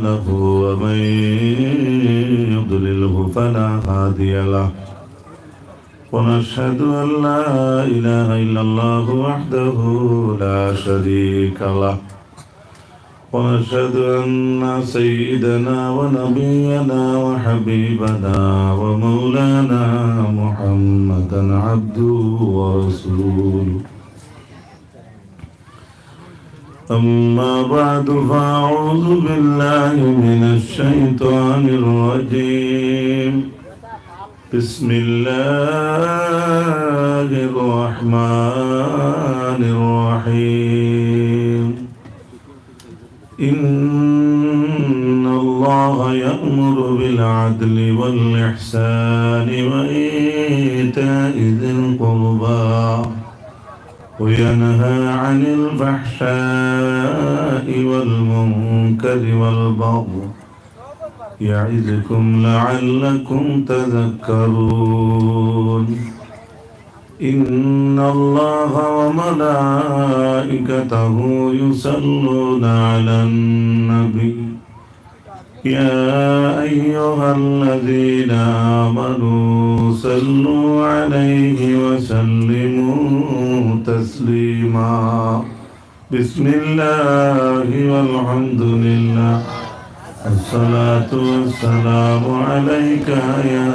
له ومن يضلله فلا هادي له ونشهد أن لا إله إلا الله وحده لا شريك له ونشهد أن سيدنا ونبينا وحبيبنا ومولانا محمدا عبده ورسوله أما بعد فأعوذ بالله من الشيطان الرجيم بسم الله الرحمن الرحيم إن الله يأمر بالعدل والإحسان وإيتاء ذي القربى وينهى عن الفحشاء والمنكر والبغي يعظكم لعلكم تذكرون إن الله وملائكته يصلون على النبي يا أيها الذين آمنوا صلوا عليه وسلموا تسليما بسم الله والحمد لله الصلاة والسلام عليك يا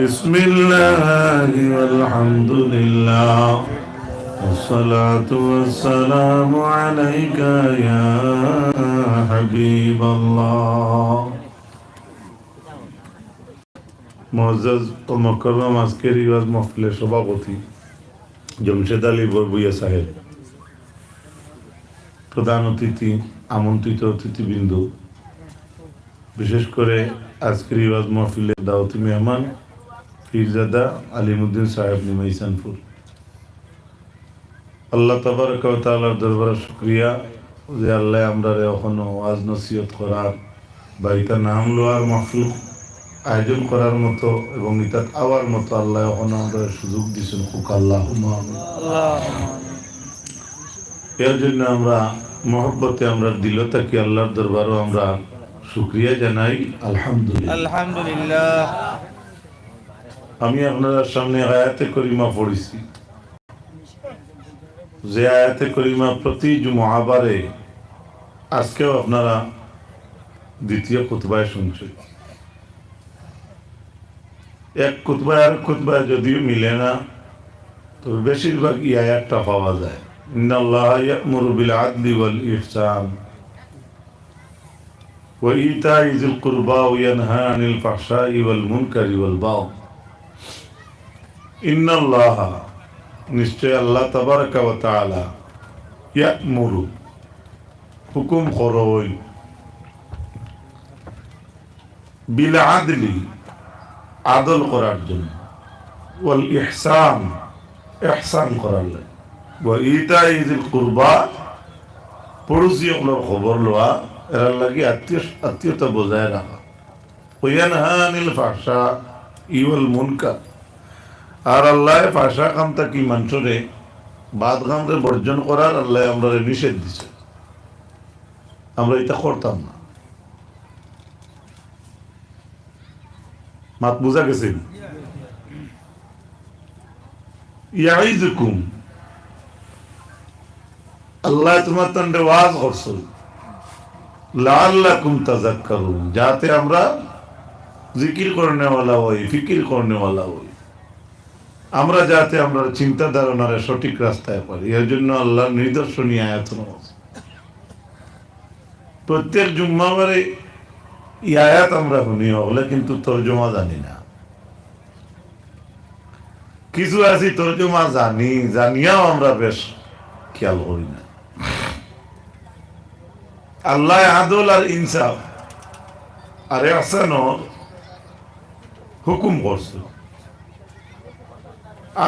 بسم الله والحمد لله الصلاة والسلام عليك يا حبيب الله মুআজ্জাজ ও মুকাররম আজকের রিওয়াজ মাহফিলের সভাপতি জমশেদ আলী বরবুইয়া সাহেব, প্রধান অতিথি, আমন্ত্রিত অতিথিবৃন্দ, বিশেষ করে আজকের রিওয়াজ মাহফিলের দাওয়াতি মেহমান পীরজাদা আলিমউদ্দিন সাহেব নিমাইসানপুর, আল্লাহ তাবারক ওয়া তাআলার দরবারে শুকরিয়া যে আল্লাহ আমরা এখনো ওয়াজ নসিহত করার বা এটা নাম লওয়ার মাহফিল আয়োজন করার মতো এবং এটা আওয়ার মতো আল্লাহ এখনো আমরা সুযোগ দিয়েছেন। খুব আল্লাহুম্মা আমিন। এর জন্য আমরা মহব্বতে আমরা দিল থাকি আল্লাহর দরবারও আমরা শুকরিয়া জানাই। আলহামদুলিল্লাহ আলহামদুলিল্লাহ। আমি আপনাদের সামনে আয়াতে করিমা পড়েছি, যে আয়াতে করিমা প্রতি জুমআবারে আজকেও আপনারা দ্বিতীয় খুতবায় শুনছেন। এক খুতবায় আর খুতবায় যদিও মিলে না, তবে বেশিরভাগ এই আয়াতটা পাওয়া যায়। ইন্নাল্লাহা ইয়া'মুরু বিল আদলি ওয়াল ইহসান ওয়া ইতা'i যিল কুরবা ওয়া ইয়ানহা আনিল ফাহশাই ওয়াল মুনকারি ওয়াল বাগই। ইন্নাল্লাহা, নিশ্চয় আল্লাহ তাবারাকা ওয়া তাআলা, ইয়া'মুরু, হুকুম করই, বিল আদলি, আদল করার জন্য, ওয়াল ইহসান, ইহসান করার লাগে, ওয়া ইতা'i যিল কুরবা, পড়োশী ওগুলোর খবর লওয়া, এর লাগে আত্মীয়তা বজায় রাখা, ওয়া ইয়ানহা আনিল ফাহশাই ওয়াল মুনকার, আর আল্লাহ ফাহশা কামটা কি মানুষরে বাদ কামরে বর্জন করার আল্লাহ আমরা নিষেধ দিছে। আমরা এটা করতাম না। মাত বুঝা গেছে? ইয়াইযুকুম, আল্লাহ তোমার তন্ডে ওয়াজ করছে, লাআল্লাকুম তাযাক্কারুন, যাতে আমরা জিকির করনেওয়ালা হই, ফিকির করনেওয়ালা হই, আমরা যাতে আমরা চিন্তা ধারণার সঠিক রাস্তায় পারি। এর জন্য আল্লাহর নিদর্শনী আয়াত আছে। প্রত্যেক জুম্মাবারে এই আয়াত আমরা শুনি, হলে কিন্তু তর্জমা জানি না। কিছু আছি তর্জমা জানি, জানিয়াও আমরা বেশ খেয়াল করি না। আল্লাহ আদল আর ইনসাফ আর ইহসানের হুকুম করছে।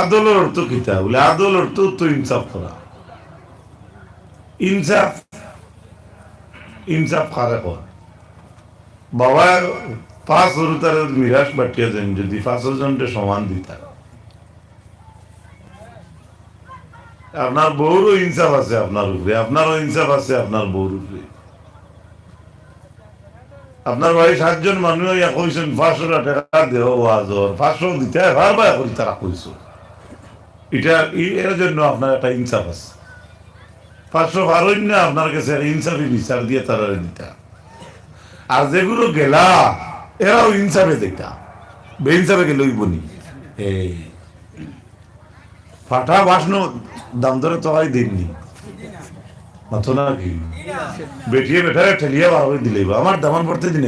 আদলের অর্থ কিতা বলে? আদল অর্থ তো ইনসাফ করা। ইনসাফ, ইনসাফ কারে কর? বাবা 5 তার মিরাজ বাটিয়া দেন, যদি 5 জনকে সমান দিতা, আপনার বউরও ইনসাফ আছে আপনার উপরে, আপনারও ইনসাফ আছে আপনার বউর উপরে। আপনার বাড়ি 7 জন মানুষ ইয়া কইছেন 500 টাকা দেও ওয়াজর 500 দিতে পারবা করি তারা কইছো এটা এর জন্য আপনার একটা ইনসাফ আছে 500 পারেন না আপনার কাছে ইনসাফি বিচার দিয়ে তারা দিতা আর যেগুলো গেলা এরাও ইনসাফে দিতা বেইনসাফে গেলে বনি এই ফাটা বাসন দাম ধরে তো হয় দিননি মাথো না কি বেটিয়ে বেটারে ঠেলিয়ে বার করে দিলেই আমার দামান পড়তে দিন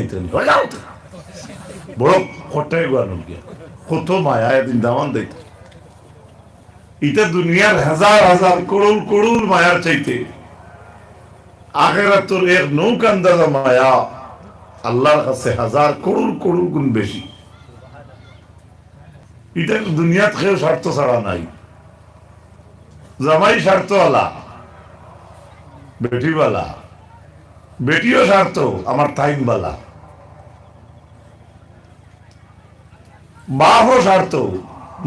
বড় কটাই গানো গিয়া কত মায়া এদিন দামান দেখতে এটা দুনিয়ার হাজার হাজার করোড় করোড় মায়ার চাইতে আখেরাত তোর এক নৌকান্দাজা মায়া আল্লাহর কাছে হাজার করোড় করোড় গুণ বেশি এটা দুনিয়াত কেউ স্বার্থ ছাড়া নাই জামাই স্বার্থ আলা বেটিওয়ালা বেটিও স্বার্থ আমার টাইম বালা বাপও স্বার্থ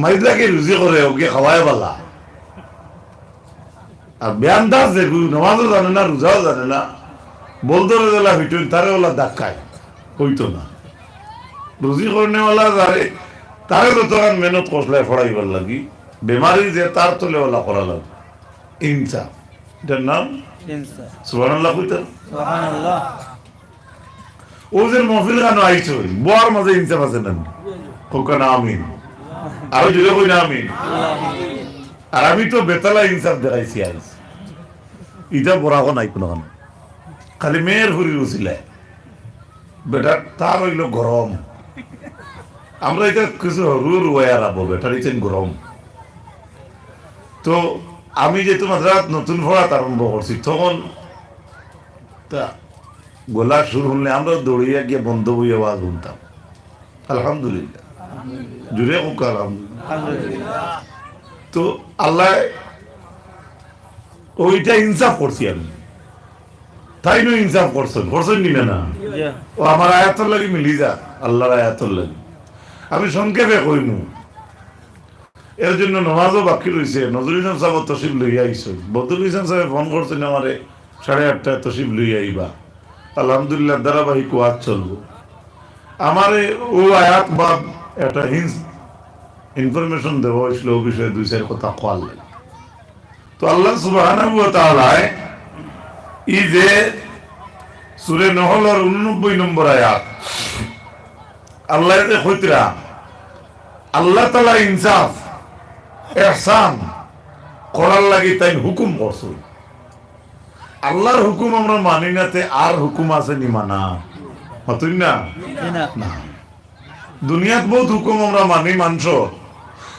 মাইদাকে রুজি করে ওকে খাওয়ায় বালা আর বেয়ান্দাজ দেখু নামাজও জানে না রোজাও জানে না বলতো রেলা ভিটুন তারে ওলা ডাকায় কইতো না রুজি করনেওয়ালা যারে তারে যতক্ষণ মেহনত কষলায় ফড়াইবার লাগি বেমারি যে তার তোলে ওলা করা লাগে ইনসাফ এটার নাম সুবহানাল্লাহ কইতেন সুবহানাল্লাহ ওদের মহফিল গানো আইছো বড় মাঝে ইনসাফ আছে না কোকা না আমিন আর জুড়ে কই না আমিন আর আমি তো বেতালা ইনসাফ দেখাইছি আইস ইটা বড়াও নাই কোনো খালি মেয়ের হুরি উচিলে বেটা তার হইল গরম আমরা এটা কিছু রুর ওয়ার আবো বেটার ইচ্ছেন গরম তো আমি যে তোমার নতুন পড়াত আরম্ভ করছি তখন তা গোলা সুর হলে আমরা দৌড়িয়া গিয়ে বন্ধ বইয়ে আওয়াজ শুনতাম আলহামদুলিল্লাহ জুড়ে হোক আলহামদুলিল্লাহ তো আল্লাহ ওইটা ইনসাফ করছি আমি তাই নয় ইনসাফ করছেন নিবে না ও আমার আয়াতর লাগি মিলি যা আল্লাহর আয়াতর লাগি আমি সংক্ষেপে কইমু এর জন্য নামাজও বাকি রয়েছে নজরুল ইসলাম সাহেব তসিফ লইয়া আইস বদরুল ইসলাম সাহেব ফোন করছেন আমারে 8:30 তসিফ লইয়া আইবা আলহামদুলিল্লাহ ধারাবাহিক ওয়াজ চলবো আমারে ও আয়াত বা একটা ইনফরমেশন দেওয়া হয়েছিল ও বিষয়ে 2-4 কথা কল তো আল্লাহ সুবহানাহু ওয়া তাআলা এই যে সূরা নহলের 89 নম্বর আয়াত আল্লাহ এতে কইতরা আল্লাহ তাআলা ইনসাফ ইহসান করার লাগি তাই হুকুম করছে আল্লাহর হুকুম আমরা মানি নাতে আর হুকুম আছে নি মানা হতই না না দুনিয়াত বহুত হুকুম আমরা মানি মানছ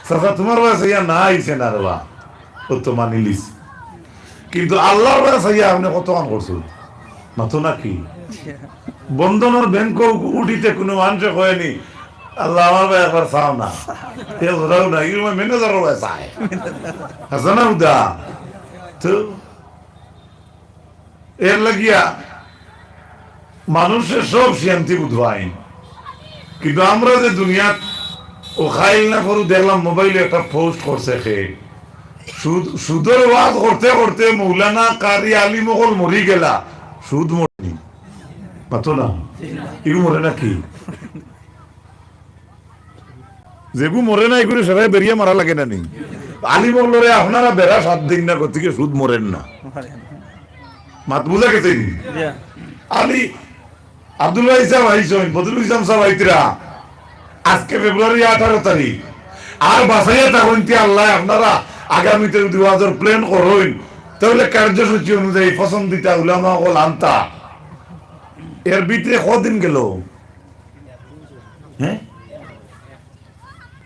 সাথে তোমার কাছে ইয়া না আইছে না রেবা ও তো মানিলিস কিন্তু আল্লাহর কাছে ইয়া আপনি কত কাম করছো মাতো নাকি বন্ধনের ব্যাংক উঠিতে কোনো মানুষে কয়নি আল্লাহ আমার ভাই একবার চাও না ধরাও না এগুলো ম্যানেজারও চায় আছে না উদা তো এর লাগিয়া মানুষের সব শান্তি বুঝবাইন কিন্তু আমরা যে দুনিয়াত ও খাইল না করু দেখলাম মোবাইলে একটা পোস্ট করছে সে সুদের ওয়াজ করতে করতে মৌলানা কারি আলী মোগল মরি গেলা সুদ মরি পাতো না এগুলো মরে নাকি যেগু মরে না এগুলো সেটাই বেরিয়ে মারা লাগে না নি আলী মোগলরে আপনারা বেড়া 7 দিন না থেকে সুদ মরেন না মাত বুঝা গেছে আলী আব্দুল্লাহ ইসলাম আইসন বদরুল ইসলাম সাহেব আইতরা আজকে ফেব্রুয়ারি 18 তারিখ আর বাসাইয়া তখন আল্লাহ আপনারা আগামীতে যদি ওয়াজের প্ল্যান করুন তাহলে কার্যসূচি অনুযায়ী পছন্দিতা উলামা হল আনতা এর ভিতরে কদিন গেল হ্যাঁ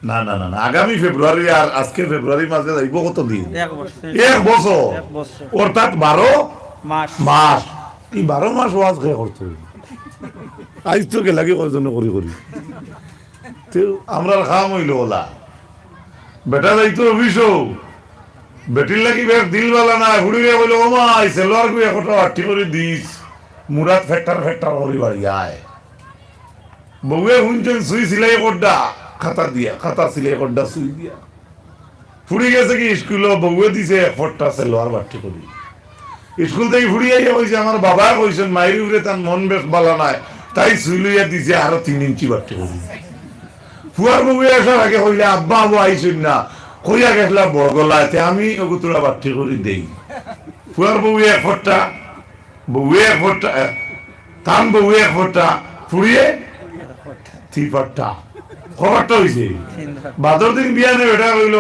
না না না আগামী ফেব্রুয়ারি আর আজকে ফেব্রুয়ারি মাসে যাইব কত দিন 1 বছর অর্থাৎ 12 মাস এই 12 মাস ওয়াজ খেয়ে করতে আজ তো কে লাগে কয়জন করি করি তো আমরা খাম হইল ওলা বেটা যাইতো অফিসও বেটির লাগি বেশ দিলওয়ালা না হুড়িয়ে বলে ও মা সেলোয়ার গুই একটা আটটি করে দিস মুরাদ ফ্যাক্টর করি বাড়ি আয় বউয়ে শুনছেন সুই সিলাই করডা খাতা সিলাই করডা সুই দিয়া ফুড়ি গেছে কি স্কুলে বউয়ে দিছে 1 সেলোয়ার বাট্টি করি স্কুল থেকে ফুড়ি আইয়া কইছে আমার বাবা কইছেন মাইরি উড়ে তার মন বেশ ভালো নাই তাই চুলুইয়া দিছে আরো 3 ইঞ্চি বাড়তে করি ফুয়ার বউ আসার আগে হইলে আব্বা আবু আইসুন না কইয়া গেছিলাম বগলাতে আমি ওগুতরা বাড়তে করে দেই ফুয়ার বউ এক ফোঁটা তান বউ এক ফোঁটা ফুরিয়ে 3 ফোঁটা খবরটা হয়েছে বাদর দিন বিয়া নেই এটা হইল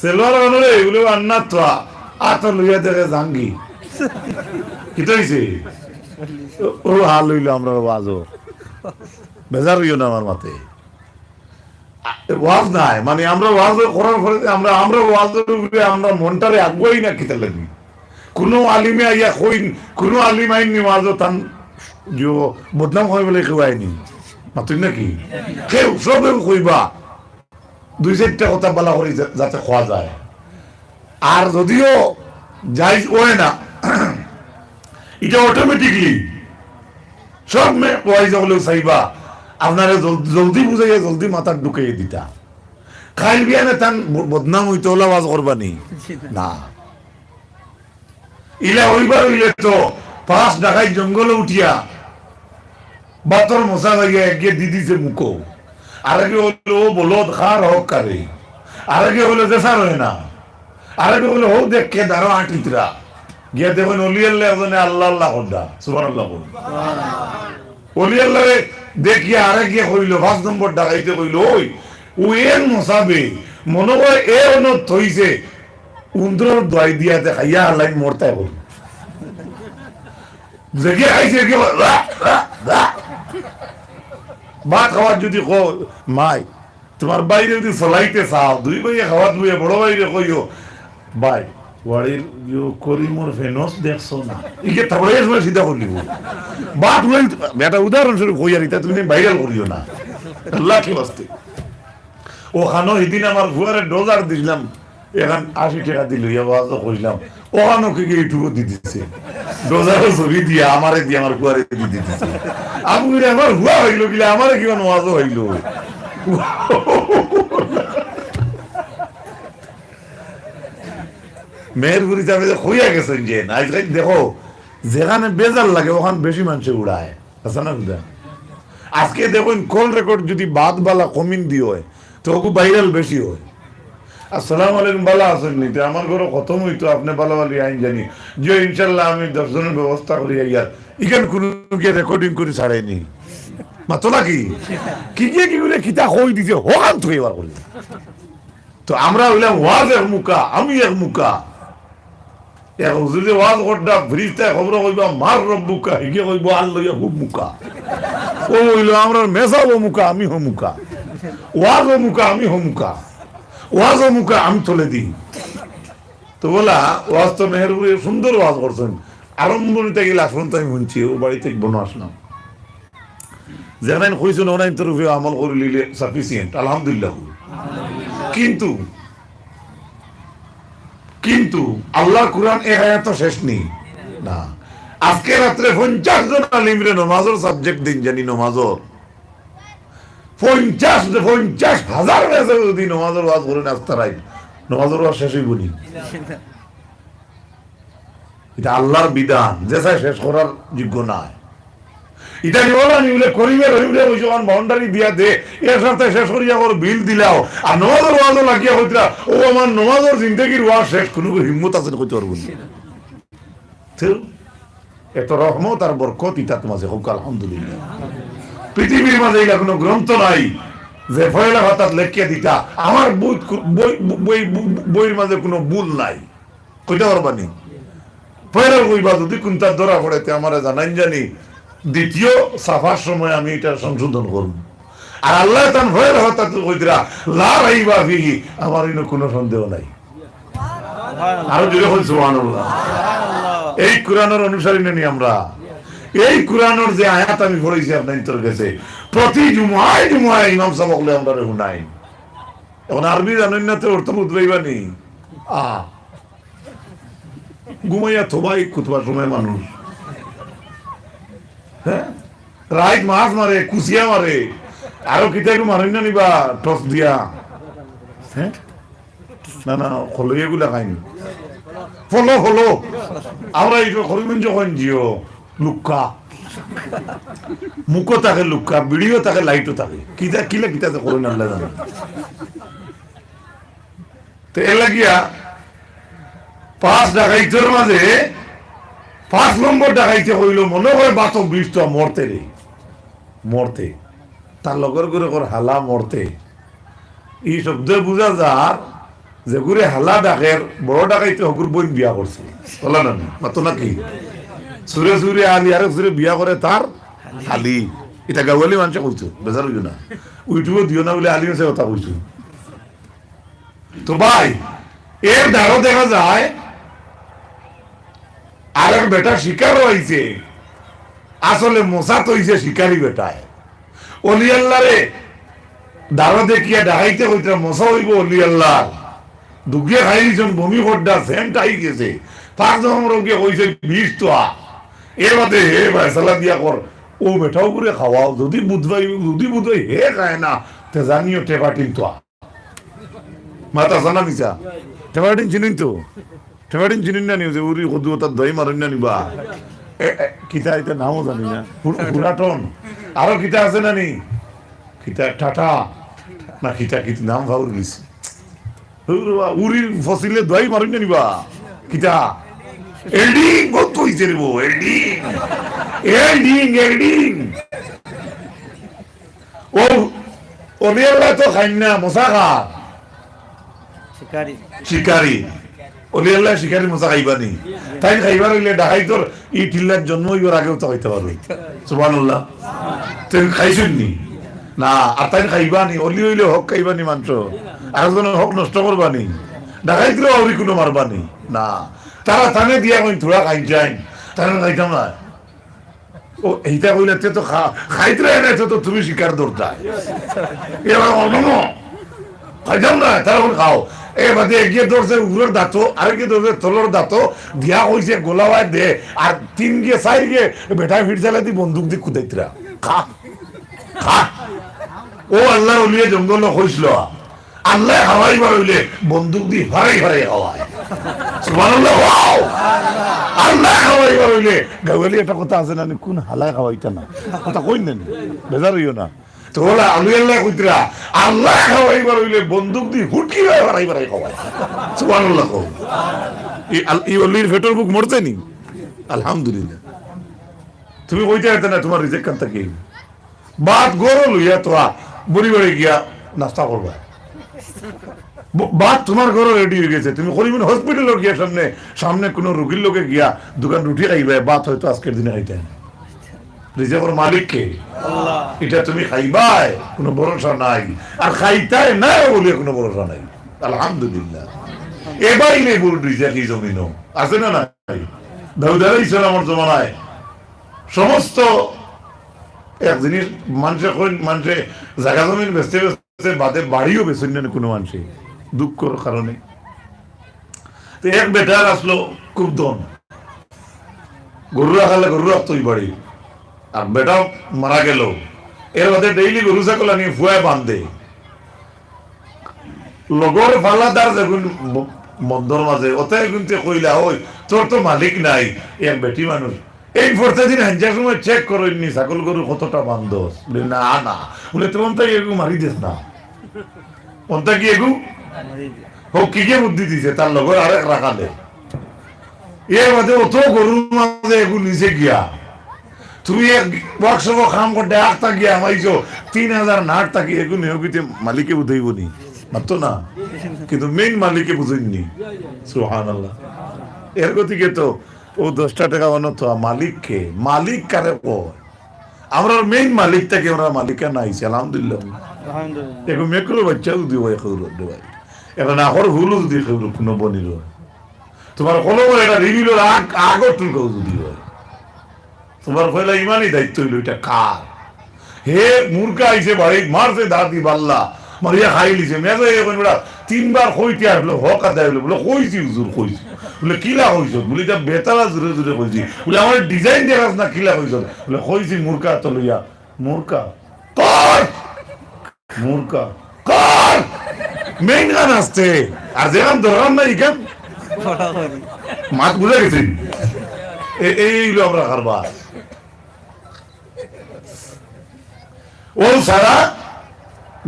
সেলোয়ার আনলে এগুলো আন্নার তো আত লইয়া দেখে জাঙ্গি কিতা হয়েছে ও হাল হইল আমরা বাজো বেজার হইও না আমার মাতে ওয়াজ নাই মানে আমরা ওয়াজ করার পরে আমরা ওয়াজের উপরে আমরা মনটারে আগুয়াই না কিতা লাগি কোনো আলিমে আইয়া কই কোনো আলিম আইনি ওয়াজও তান যে বদনাম হয় বলে কেউ আইনি মাতুই নাকি কেউ সবে কইবা 2-4টা কথা বলা করে যাতে খাওয়া যায় আর যদিও যাই ওই না এটা অটোমেটিকলি সব ওয়াইজ হলেও চাইবা আপনারা জলদি বুঝাইয়া জলদি মাথার ঢুকাইয়া দিতা খাইল বিয়ানে তান বদনাম হইতে হলে আওয়াজ করবানি না ইলা হইবার হইলে তো 5 ঢাকায় জঙ্গলে উঠিয়া বাতর মশা লাগিয়া এগিয়ে দিদিছে মুখো আরেকে হলো ও বলদ খার হোক কারে আরেকে হলো দেশার হয় না আরেকে হলো হোক দেখ কে দাঁড়ো আটিতরা গিয়া দেখুন অলিয়াল্লাহ ওখানে আল্লাহ আল্লাহ হড্ডা সুবহানাল্লাহ অলিয়াল্লাহ দেখিয়া আরেকে হইল 5 নম্বর ডাকাইতে হইল ওই ও এর মশাবে মনে হয় এ অনত হইছে উন্দ্রর দোয়াই দিয়া দেখাইয়া আল্লাহ মরতাই হল দেখে আইছে কি ভাত খাওয়ার যদি মাই তোমার বাইরে যদি ফলাইতে চাও 2 ভাইয়া খাওয়া 2 বড় বাইরে কইও ভাই ওয়াড়ির করিমর ফেনস দেখছো না ইকে তারপরে সিধা করলিব বাট উড়াই বেটা উদাহরণস্বরূপ কইয়া রিতা তুমি ভাইরাল করিও না আল্লাহ কি বাস্তে ওখানো সেদিন আমার ফুয়ারে ডোজার দিলাম এখন 80 টাকা দিল আওয়াজ কইলাম ওখানো কি এইটুকু দি দিচ্ছে ডোজারও ছবি দিয়া আমারে দিয়ে আমার ফুয়ারে দি দিতেছে আপনি আমার হুয়া হইল কিলা আমারে কিবা ওয়াজও হইল মেহেরপুরি যাবে হইয়া গেছেন যে আজকাল দেখো যেখানে বেজার লাগে ওখানে বেশি মানুষে উড়ায় আছে না বুঝা আজকে দেখুন কল রেকর্ড যদি বাদ বালা কমিন দিয়ে হয় তো খুব ভাইরাল বেশি হয় আসসালামু আলাইকুম বালা আছেন নিতে আমার ঘরে খতম হইতো আপনি বালা বালি আইন জানি যে ইনশাল্লাহ আমি 10 জনের ব্যবস্থা করি ইয়ার ইখান কোনো রেকর্ডিং করে ছাড়াইনি মাত্র নাকি কি করে খিতা হই দিছে হোকান তুই এবার করি তো আমরা হইলাম ওয়াজ এক মুকা আমি এক মুকা এক হুজুরে ওয়াজ করডা ফ্রিজটা খবর কইবা মার রব্বুকা হিগে কইব আল্লাহ খুব মুকা ও হইলো আমরা মেসাবো মুকা আমি হো মুকা ওয়াজ ও মুকা আমি হো মুকা ওয়াজ ও মুকা আমি তুলে দিই তো বলা ওয়াজ তো মেহেরপুরে সুন্দর ওয়াজ করছেন আরম্ভনিতে গেলে আসুন তো আমি শুনছি ও বাড়িতে বনো আসলাম যেখানে কইছেন ওনাই তোর আমল করে লিলে সাফিসিয়েন্ট আলহামদুলিল্লাহ কিন্তু কিন্তু আল্লাহর কোরআন এক আয়াত তো শেষ নেই না আজকে রাত্রে 50 জন আলিমরে নামাজের সাবজেক্ট দিন জানি নামাজের 50,000 মেসেজ যদি নামাজের ওয়াজ করে নাস্তা রাই নামাজের ওয়াজ শেষ হইব নি এটা আল্লাহর বিধান যে চাই শেষ করার যোগ্য নয় এটা নিবলা নিবলে করিবে রহিমরে ওই যখন বাউন্ডারি দিয়া দে এর সাথে শেষ করিয়া ওর বিল দিলাও আর নমাজের ওয়াজও লাগিয়া হইতরা ও আমার নমাজের জিন্দেগির ওয়াজ শেষ কোনো হিম্মত আছে কইতে পারবো না এত রহমত আর বরকত ইতাত মাঝে হোক আলহামদুলিল্লাহ পৃথিবীর মাঝে এগুলা কোনো গ্রন্থ নাই যে ফয়লা হঠাৎ লেখিয়া দিতা আমার বইয়ের মাঝে কোনো ভুল নাই কইতে পারবানি ফয়লা কইবা যদি কোনটা ধরা পড়েতে আমার জানাই জানি দ্বিতীয় সাফার সময় আমি এটা সংশোধন করব আর আল্লাহ তান ফয়লা হঠাৎ কইতরা লা রাইবা ফিহি আমার ইনো কোনো সন্দেহ নাই আরো জোরে বল সুবহানাল্লাহ এই কোরআনের অনুসারী নেই আমরা এই কোরআনের যে আয়াত আমি পড়েছি আপনার কাছে প্রতি জুমায় ইমাম সাহেব বলে আমরা শুনাই এখন আরবি জানেন না তো অর্থ বুঝবাইবানি ঘুমাইয়া থোবাই কুতবার সময় মানুষ হ্যাঁ রাইট মাছ মারে কুচিয়া মারে আরো কিতা একটু মারেন না নিবা টস দিয়া হ্যাঁ না না খলো এগুলা খাইনি ফলো আমরা এইটা করিবেন যখন জিও লুকা মুখও থাকে লুকা, বিড়িও থাকে, লাইটও থাকে, কিতা কিলা কিতাতে করেন আল্লাহ জানে। তো এ লাগিয়া 5 ডাকাইতের মাঝে 5 নম্বর ডাকাইতে হইল মনে হয় বাতো 20টা মরতে রে, মরতে তার লগর করে হালা মরতে। এই শব্দ বুঝা যার যে গুরে হালা ডাকের বড় ডাকাইতে হকুর বোন বিয়া করছে, বলা না মাতো নাকি সুরে সুরে আলি আর সুরে বিয়া করে তার হালি। এটা গাওয়ালি মানুষে কইছো, বেজার হইল না, উইটুও দিও না বলে আলি হচ্ছে কথা কইছো। তো ভাই এর ধারো দেখা যায় আর এক বেটা শিকার হয়েছে, আসলে মোসাত হইছে শিকারি বেটায়। অলি আল্লাহ রে দাঁড়ো দেখিয়া ডাকাইতে হইতে মশা হইব অলি আল্লাহ, দুগিয়ে খাই দিয়েছেন বমি খড্ডা সেন্ট আই গেছে, 5 নম্বর গিয়ে কইছে 20 টাকা। এর মধ্যে হে ফয়সালা দিয়া কর, ও বেটাও করে খাওয়াও, যদি বুধবাই হে খায় না তে জানিও টেপাটিন তো মাতা জানা নিছা টেপাটিন চিনিন তো, টেপাটিন চিনিন না নিও যে উরি কদু তার দই মারেন না নিবা। কিতা এটা নামও জানি না, পুরাটন আরো কিতা আছে না নি, কিতা টাটা না কিতা কিতা নাম ভাউর গেছি, উরি ফসিলে দই মারেন না নিবা। কিতা এল্ডিং বহুত কইছে রে বো, এল্ডিং এল্ডিং এল্ডিং। ও ওলিয়াল্লাহ তো খাই না, মশা খা শিকারি, শিকারি ওলিয়াল্লাহ শিকারি মশা খাইবানি। তাই খাইবার হইলে ডাকাই তোর ই টিল্লার জন্ম হইবার আগেও তো খাইতে পারো, সুবহানাল্লাহ। তুই খাইছুন নি না, আর তাই খাইবানি, অলি হইলে হক খাইবানি মাংস, আরেকজনের হক নষ্ট করবানি, ডাকাই দিলেও আউরি কোনো মারবানি না। তারা টানে দিয়া কই থোড়া খাই যাই, তারা খাইতাম না। ও এইটা কইলে তো খাইতে না, তো তুমি শিকার দরজা এবার অনম খাইতাম না, তারা খাও। এ বাদে এগিয়ে ধরছে উপরের দাঁতো, আরেকে ধরছে তলর দাঁতো দিয়া কইছে গোলাওয়ায় দে, আর 3 গিয়ে 4 গিয়ে বেটা ফিট চালা দি বন্দুক দি কুদাইতরা খা খা। ও আল্লাহ ওলিয়ে জঙ্গল হইছিল, আল্লাহ হাওয়াইবার হইলে বন্দুক দি হারাই হারাই হাওয়ায়, সুবহানাল্লাহ। ওয়াও আল্লাহ খাওয়াইবার হইলে গাওয়ালি একটা কথা আছে না, কোন হালায় খাওয়াইতা না কথা কই না, বেজার হইও না। তো ওলা আলু আল্লাহ কইতরা আল্লাহ খাওয়াইবার হইলে বন্দুক দি হুটকি হারাই হারাই খাওয়ায়, সুবহানাল্লাহ। এই অলির ফেটর বুক মরতে নি আলহামদুলিল্লাহ। তুমি কইতে পারতে না তোমার রিজেক্ট কান্তা কি বাদ গরো লইয়া তোরা বড়ি বাড়ি গিয়া নাস্তা করবা, বাদ তোমার ঘরে রেডি হয়ে গেছে, তুমি করিবেন হসপিটালে গিয়া সামনে সামনে কোনো রোগীর লোকে গিয়া দোকান রুটি খাইবে, বাদ হয়তো আজকের দিনে খাইতে রিজেকের মালিককে আল্লাহ, এটা তুমি খাইবাই কোনো ভরসা নাই, আর খাইতাই না বলে কোনো ভরসা নাই। আলহামদুলিল্লাহ এবারই নেই বল রিজেক এই জমিনও আছে না নাই। দাউদ আলাইহিস সালামের জমানায় সমস্ত এক জিনিস মানুষে জায়গা জমিন বেচতে বেচতে বাদে বাড়িও বেচেন না কোনো মানুষে দুঃখর কারণে। তো এক বেটার আসলো খুব দন, গরু রাখালে গরু রাখতোই বাড়ি, আর বেটা মারা গেল, এর মধ্যে ডেইলি গরু ছাগল আনি ফুয়ায় বান্ধে, লগর ফালাদার যখন মন্দর মাঝে ওটাই কিন্তু কইলা ওই তোর তো মালিক নাই, এক বেটি মানুষ এই পড়তে দিন হাঞ্জার সময় চেক করেননি ছাগল গরু কতটা বান্ধস, বলে না না, বলে তখন তাই এগু মারি দিস না, অন্তা কি এগু হোক কি বুদ্ধি দিছে তার লগর আরেক রাখালে, এর মাঝে অত গরুর মাঝে এগু নিচে গিয়া তুমি ওয়ার্কশপ কাম করতে আটটা গিয়া আমাইছো 3000 নাট থাকি এগু নিয়োগিতে মালিকে বুঝাইব নি মাত্র না, কিন্তু মেইন মালিকে বুঝেননি, সুবহানাল্লাহ। এর গতিকে তো ও 10টা টাকা অনত মালিককে, মালিক কারে কয়, আমরা মেইন মালিকটাকে আমরা মালিকা নাইছি আলহামদুলিল্লাহ। এখন মেকরো বাচ্চাও দিব ভাই, এখন আখর ভুলও যদি কোনো বনিল তোমার কোনো এটা রিভিউর আগর টুলকাও যদি হয়, তোমার পয়লা ইমানই দায়িত্ব হইল এটা কার। হে মূর্খা আইছে বাড়ি মারছে দাঁতি বাল্লা মারিয়া খাই লিছে, মেজে এখন বেড়া 3 বার কইতে আসলো হক আদায় হইলো, বলে কইছি হুজুর কইছি, বলে কিলা কইছ, বলে এটা বেতালা জোরে জোরে কইছি, বলে আমার ডিজাইন দেখাস না কিলা কইছ, বলে কইছি মূর্খা তো লইয়া, মূর্খা কর মূর্খা কর মেইন গান আসছে, আর যেখান দরকার নাই এখান মাত বুঝে গেছেন, এই আমরা কারবার ও সারা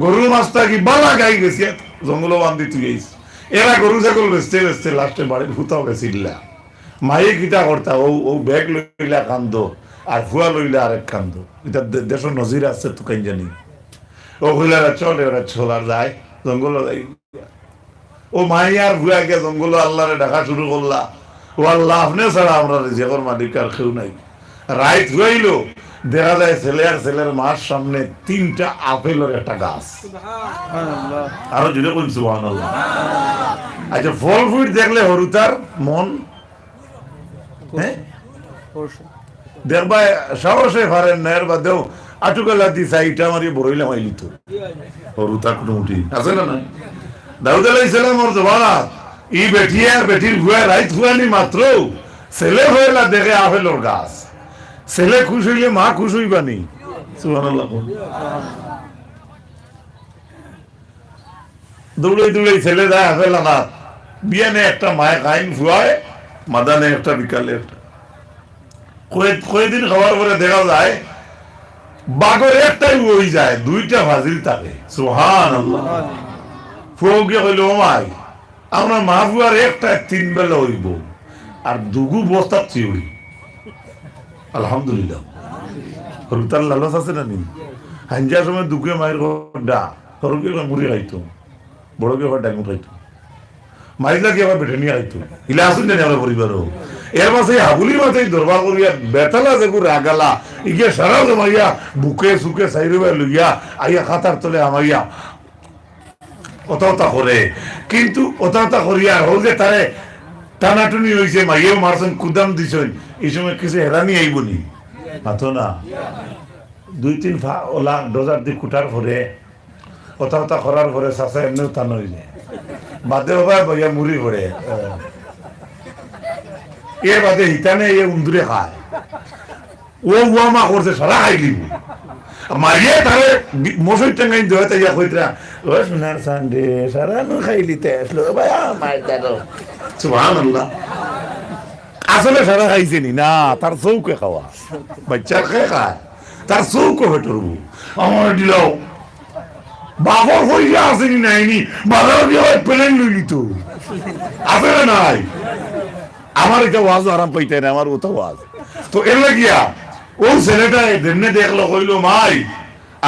গরুর মাছটা কি বালা গাই গেছে জঙ্গল বান্ধি তুই গেছি এরা গরু ছাগল বেচতে বেচতে লাস্টে বাড়ির ভূতাও গেছিলা মায়ে কিতা করতা ও ও ব্যাগ লইলা কান্দ আর ভুয়া লইলা আরেক কান্দ এটা দেশের নজির আছে তো কেন জানি ও হইলারা চলে ওরা ছোলার যায় জঙ্গল যাই ও মাই আর ভুয়া গিয়া জঙ্গল আল্লাহরে ডাকা শুরু করলা ও আল্লাহ আপনি ছাড়া আমরা রেজেকর মালিক আর কেউ নাই রাইত হইলো দেখা যায় ছেলে আর ছেলের মার সামনে 3টা আপেলের একটা গাছ আরো জুড়ে কোন সুবহানাল্লাহ আচ্ছা ফল ফুট দেখলে হরুতার মন হ্যাঁ দেখবা সাহসে পারেন না এর বাদেও আটুকালা দি সাইটা মারি বড়ইলাম আইলি তো হরুতা কোনো উঠি আছে না নাই দাউদ আলাইহিস সালাম ওর জবানা ই বেটিয়া বেটির ভুয়া রাইত হুয়ানি মাত্র ছেলে হইলা দেখে আপেলের গাছ ছেলে খুশ হইলে মা খুশ হইবানি সুবহানাল্লাহ দৌড়ে দৌড়ে ছেলে যায় আপেল আনা বিয়ানে একটা মায়ে খাইন ফুয়ায় মাদানে একটা বিকালে একটা কয়েকদিন খাওয়ার পরে দেখা যায় বাঘর একটাই ওই যায় 2টা ফাজিল থাকে সুবহানাল্লাহ ফুয়াকে কইল ও মাই আমরা মা ফুয়ার একটা 3 বেলা হইব আর দুগু বস্তা চিউড়ি আলহামদুলিল্লাহ হরুতার লালস আছে না নি হাঞ্জার সময় দুকে মায়ের ডা সরুকে মুড়ি খাইতো বড়কে ডাইমু খাইতো মাইলা কি আবার বেটে নিয়ে খাইতো ইলা আসুন জানি আমরা পরিবারও এর মাসে হাবুলি মাথায় দরবার করিয়া বেতালা যেগু রাগালা ইগে সারা জমাইয়া বুকে সুকে সাইরে লইয়া আইয়া খাতার তলে আমাইয়া অতা করে কিন্তু অতা করিয়া হল যে তারে টানাটুনি হয়েছে মাইয়েও মারছেন কুদাম দিছেন এই সময় কিছু হেরানি আইবনি মাথো না 2-3 ওলা ডোজার দিয়ে কুটার পরে অতা করার পরে চাষা এমনিও টান হইলে বাদে বাবা বইয়া মুড়ি পড়ে এর বাদে হিতানে এ উন্দুরে খায় ও মা করছে সারা খাই দিব মারিয়ে তারে মশই টাঙ্গাই দেওয়া তাই কইতরা ও সোনার সান্ডে সারা নো খাইলিতে আসলো ভাই মার দাও সুবহানাল্লাহ আসলে সারা খাইছে নি না তার চৌকে খাওয়া বাচ্চা খেয়ে খায় তার চৌকে হেটরবু আমার দিল বাবর হইয়া আসেনি নাইনি বাজার দিয়ে প্লেন লইলি তো আছে না নাই আমার এটা ওয়াজ আরাম পাইতে না আমার ওটা ওয়াজ তো এর লাগিয়া ও ছেলেটা দেমনে দেখলো কইলো মাই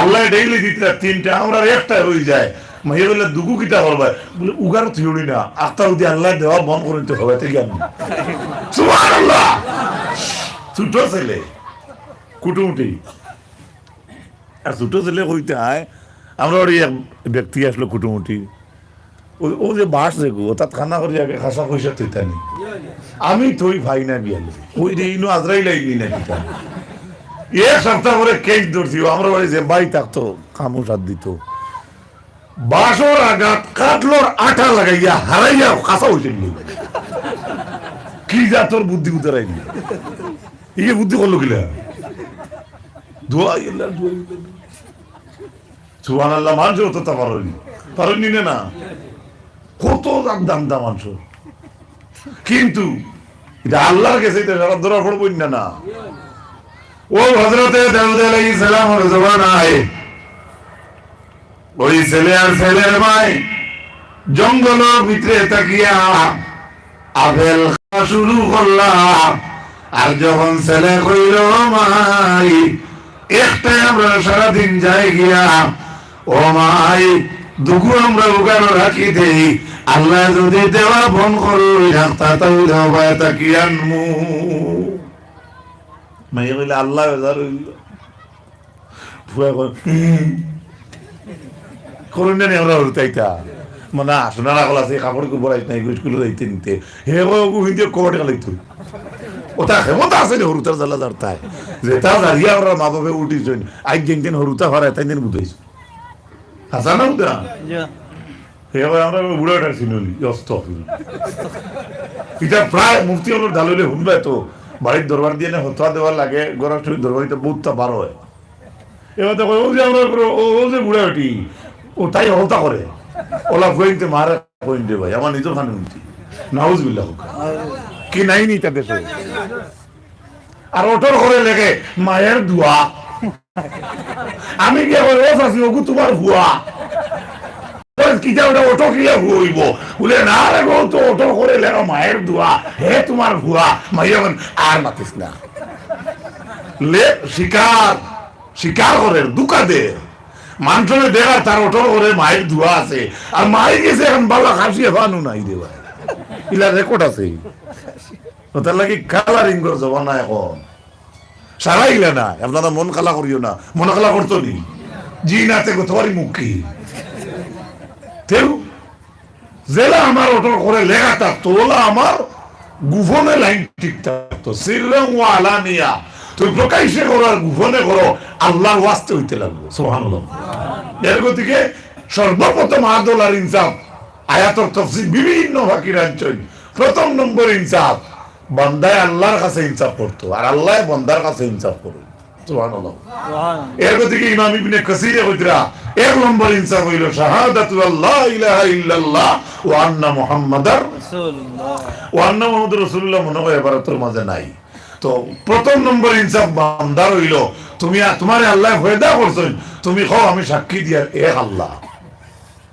আল্লাহ ডেইলি দিতরা 3টা আমরা একটা হয়ে যায় মাইয়া বলে দুগু কিটা করবা বলে উগার থিওরি না আক্তার উদি আল্লাহ দেওয়া বন্ধ করতে হবে তাই জানি সুবহানাল্লাহ ছোট ছেলে কুটুমটি আর ছোট ছেলে কইতে হয় আমরা ওই এক ব্যক্তি আসলো কুটুমটি ও যে বাস দেখো তাত খানা করে আগে খাসা পয়সা তুইতানি আমি তুই ভাই না বিয়ালে ওই যে ইনো আজরাইল আইলি না কিটা এক সপ্তাহ পরে কেস ধরছি আমরা বাড়ি যে বাই থাকতো খামুস হাত দিত বাসর আঘাত কাটলোর আঠা লাগাইয়া হারাইয়া কাঁচা হইতে কি যা তোর বুদ্ধি উতারাইলি ইয়ে বুদ্ধি করলো কিলা ধোয়া সুবহানাল্লাহ মানুষ তো তা পারেনি না কত দাম মানুষ কিন্তু এটা আল্লাহর কাছে ধরা পড়বো না ও হযরতে দাউদ আলাইহিস সালামের জমানায় ওই ছেলে আর ছেলের মাই জঙ্গলের ভিতরে তাকিয়া আপেল খাওয়া শুরু করলাম আর যখন ছেলে কইল মাই একটাই আমরা সারাদিন যাই গিয়া ও মাই দুগু আমরা উগানো রাখি দেই আল্লাহ যদি দেওয়া বন করল রাখতা তাও দেওয়া তাকিয়ান মু মাইয়া কইলে আল্লাহ করুন না আমরা হরতাইতা মানে আসনারা কলা আছে কাপড় বড়াইতে নাই স্কুলে যাইতে নিতে হে হিন্দি কবাটে কালাইতো ওটা ক্ষমতা আছে রে হরুতার জ্বালা দাঁড়তায় যে তা দাঁড়িয়ে ওরা মা বাবা উঠিছেন আজ যেদিন হরুতা হারায় তাই দিন বুঝাইছে হাসা না বুঝা আমরা বুড়া ওটার চিনলি অস্ত এটা প্রায় মুফতি হলো ঢাললে শুনবে তো বাড়ির দরবার দিয়ে হতা দেওয়ার লাগে গড়ার দরবারিতে বহুতটা বার হয় এবার তো ও যে আমরা ও যে বুড়া ওটি ও তাই হতা করে ওলা বইতে মারা বইতে ভাই আমার নিজের খানে উঠি নাউজুবিল্লাহ কি নাই নি তাদের আর ওটার ঘরে লেগে মায়ের দোয়া আমি কি ও চাচি ওগু তোমার ভুয়া কিটা ওটা অটো কিলে হইব বলে না রে গো তো অটো করে লেগো মায়ের দোয়া হে তোমার ভুয়া মাইয়া আর মাতিস না লে শিকার শিকার করে দুকা দে মানুষের দেখা তার অটো করে মায়ের দোয়া আছে আর মাই গেছে এখন বাবা খাসিয়ে ফানু নাই রে ভাই ইলা রেকর্ড আছে ওটার লাগি কালারিং করে যাবা না এখন সারা ইলা না আপনারা মন খালা করিও না মন খালা করতো নি জি না তে তোমারই মুখী জেলা আমার অটো করে লেখা থাকতো ওলা আমার গুফনে লাইন ঠিক থাকতো সিররাম ওয়া আলানিয়া তুই প্রকাশ্যে করো আর গুফনে করো আল্লাহর ওয়াস্তে হইতে লাগবে সুবহানাল্লাহ এর গতিকে সর্বপ্রথম আদল আর ইনসাফ আয়াতের তাফসীর বিভিন্ন ফাকির আনছেন প্রথম নম্বর ইনসাফ বান্দায় আল্লাহর কাছে ইনসাফ করতো আর আল্লাহ বান্দার কাছে ইনসাফ করতো সুবহানাল্লাহ এর গতিকে ইমাম ইবনে কাসির কইতরা এক নম্বর ইনসাফ হইল শাহাদাতু আল্লাহ ইলাহা ইল্লাল্লাহ ওয়া আন্না মুহাম্মাদার রাসূলুল্লাহ ওয়া আন্না মুহাম্মাদুর রাসূলুল্লাহ মনে হয় এবারতের মাঝে নাই তো প্রথম নম্বর ইনসাফ বান্দার হইল তুমি তোমারে আল্লাহ ওয়াদা করছেন তুমি কও আমি সাক্ষী দিয়ার এক আল্লাহ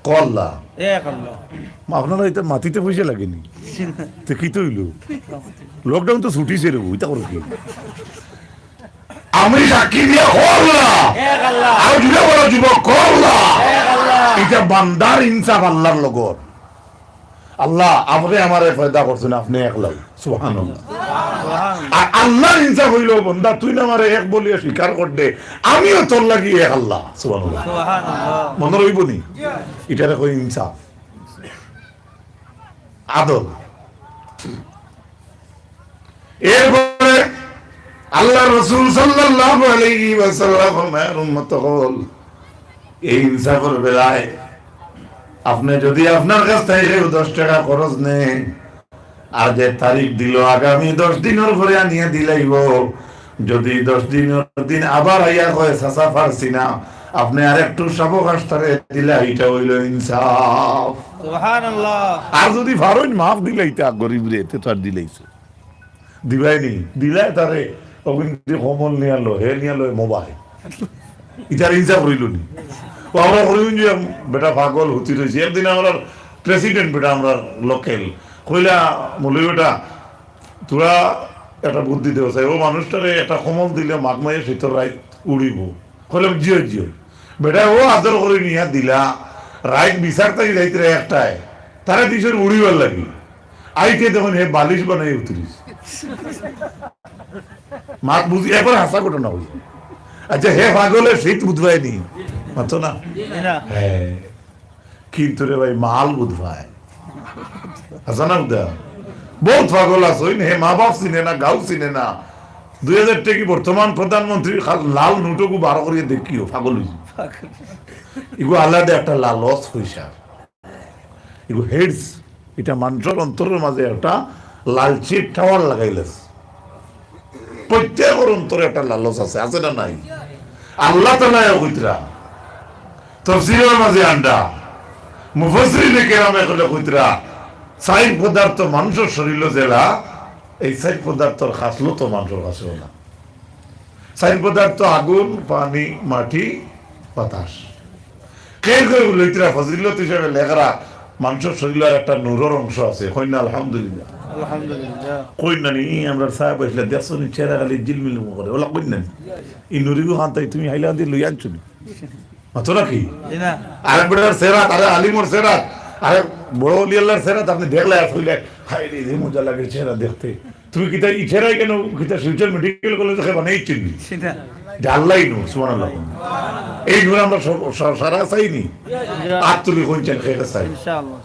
কও আল্লাহ এক আল্লাহ আপনারা এটা মাটিতে পয়সা লাগেনি তো কি তো হইল লকডাউন তো ছুটি ছিল ওইটা করো কি আমি সাক্ষী দিয়া আল্লাহ এক আল্লাহ আর জুড়ে বড় যুবক আল্লাহ এক আল্লাহ এটা বান্দার ইনসাফ আল্লাহর লগর আল্লাহ আপনি আমারে ফায়দা করছেন আপনি একলা সুবহানাল্লাহ আর আল্লাহর ইনসাফ হইল বান্দা তুই না আমারে এক বলিয়া স্বীকার করতে আমিও তোর লাগি এক আল্লাহ সুবহানাল্লাহ সুবহানাল্লাহ মনে রইব নি এটারে কই ইনসাফ আদল এরপরে আল্লাহ রাসূল সাল্লাল্লাহু আলাইহি ওয়াসাল্লাম আমার উম্মত হল এই ইনসাফের বেলায় আপনি যদি আপনার কাছ থেকে 10 টাকা খরচ নেন আর যে তারিখ দিল আগামী 10 দিনের পরে আনিয়ে দিলাইব যদি 10 দিন আবার আইয়া কয় সাসা পারছি না আপনি আর একটু সাবকাশ তারে দিলা এটা হইল ইনসাফ সুবহানাল্লাহ আর যদি ফারুন মাফ দিলাইতা গরিব রে তে তো আর দিলাইছে দিবাইনি দিলাই তারে অবিন্দি কমল নিয়ালো হে নিয়ালো মোবাইল ইটার ইনসাফ রইল নি ও আমরা করিন যে বেটা পাগল হতি রইছে একদিন আমরা প্রেসিডেন্ট বেটা আমরা লোকাল কইলা মলি বেটা তোরা একটা বুদ্ধি দেও চাই ও মানুষটারে একটা কমল দিলে মাগমাইয়ে শীতর রাত উড়িব কইলাম জিও জিও বেটা ও আদর করে নিয়া দিলা রাইট বিচার তাই যাইতে একটাই তারা দিশের উড়িবার লাগি আইতে তখন হে বালিশ বানাই উতরিস মাত বুঝি এবার হাসা ঘটনা হইছে আচ্ছা হে পাগলের শীত বুঝবাইনি মাতো না হ্যাঁ কিন্তু রে ভাই মাল বুঝবাই হাসা না বুঝা বহুত পাগল আছে হে মা বাপ চিনে না গাঁও চিনে না 2000 টাকা বর্তমান প্রধানমন্ত্রী লাল নোটকু 12 করিয়ে দেখিও পাগল হইছে ইগো আলাদা একটা লালস হইছা ইগো হেডস এটা মানুষের অন্তরের মাঝে একটা লালচির টাওয়ার লাগাইলেস প্রত্যেকের অন্তরে একটা লালচ আছে আছে না নাই আল্লাহ তাআলা কইতরা তাফসীরের মাঝে আন্ডা মুফাসসিরিনে কেরামে কইতরা সাইন পদার্থ মানুষের শরীরে জেলা এই সাইন পদার্থর খাসলো তো মানুষের কাছে না সাইন পদার্থ আগুন পানি মাটি বাতাস কে কই লইতরা ফজিলত হিসেবে লেখরা মানুষের শরীরের একটা নূরের অংশ আছে কইনা আলহামদুলিল্লাহ আলহামদুলিল্লাহ কইনা নি আমরা সাহেব আসলে দেখছনি চেহারা খালি জিলমিল করে ওলা কইনা এই নুরিগু হাতাই তুমি হাইলা দি লই আনছনি মাতো নাকি না আরে বড় সেরাত আরে আলিমর সেরাত আরে বড় ওলি আল্লাহর সেরাত আপনি দেখলে আসলে হাই রে মজা লাগে চেহারা দেখতে তুমি কিতা ই চেহারাই কেন কিতা সুইচার মেডিকেল কলেজে খাই বানাইছিস সেটা আল্লাহই নূর সুবহানাল্লাহ এই নূর আমরা সারা চাইনি আত্মলি কোনছেন খেয়ে চাই ইনশাআল্লাহ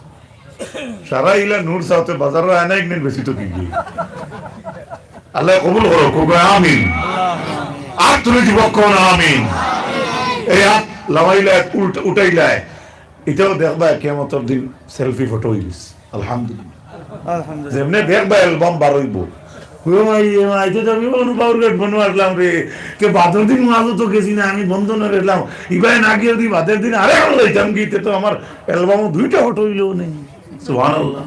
সারা ইলা নূর সাথে বাজারে আনা একদিন বেশি তো কি আল্লাহ কবুল করো কোগা আমিন আল্লাহ আত্মলি যুবক কোন আমিন এই হাত লামাইলা উঠাইলা এটাও দেখবা কিয়ামতের দিন সেলফি ফটো হইস আলহামদুলিল্লাহ আলহামদুলিল্লাহ যেমনে দেখবা অ্যালবাম বার হইব আমি বন্ধনে রেলাম ইবাই না গিয়ে দি বাদের দিন আরে লইতাম গিয়ে তো আমার অ্যালবামও 2টা ফটো হইলেও নেই সুবহানাল্লাহ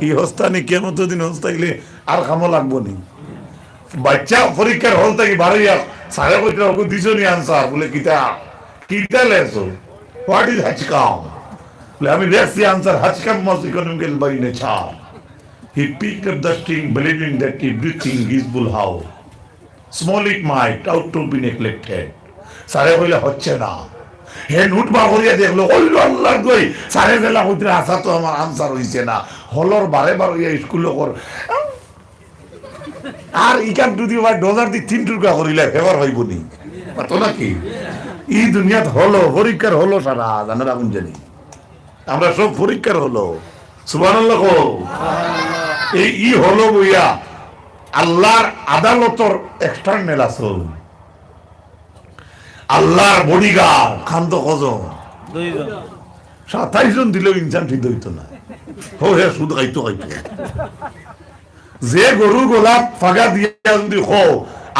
এই হস্তানি কেমন দিন হস্তাইলে আর খামো লাগবো নি বাচ্চা পরীক্ষার হল থেকে বাড়াইয়া সাড়ে কইটা ওকে দিছো নি আনসার বলে কিতা কিতা লেছো হোয়াট ইজ হাজকাম বলে আমি লেখছি আনসার হাজকাম মাস economical by nature he picked up the string believing that everything is bull how small it might out to be neglected সাড়ে কইলে হচ্ছে না হে নোট বার করিয়া দেখলো ওল্লো আল্লাহ গই সাড়ে বেলা হইতে আসা তো আমার আনসার হইছে না হলর বারে বার হইয়া স্কুল কর আর ইকান যদি ভাই ডলার দি 3 টুকা করিলে ফেভার হইব নি তো নাকি এই দুনিয়াত হলো পরীক্ষার হলো সারা জানার আগুন জানি আমরা সব পরীক্ষার হলো সুবহানাল্লাহ এই ই হলো বইয়া আল্লাহর আদালতর এক্সটার্নাল আসল আল্লাহর বডিগার্ড খান্ত কজন 27 জন দিলেও ইনসান ঠিক হইতো না হো হে শুধু খাইতো যে গরু গোলাপ ফাঁকা দিয়া যদি হো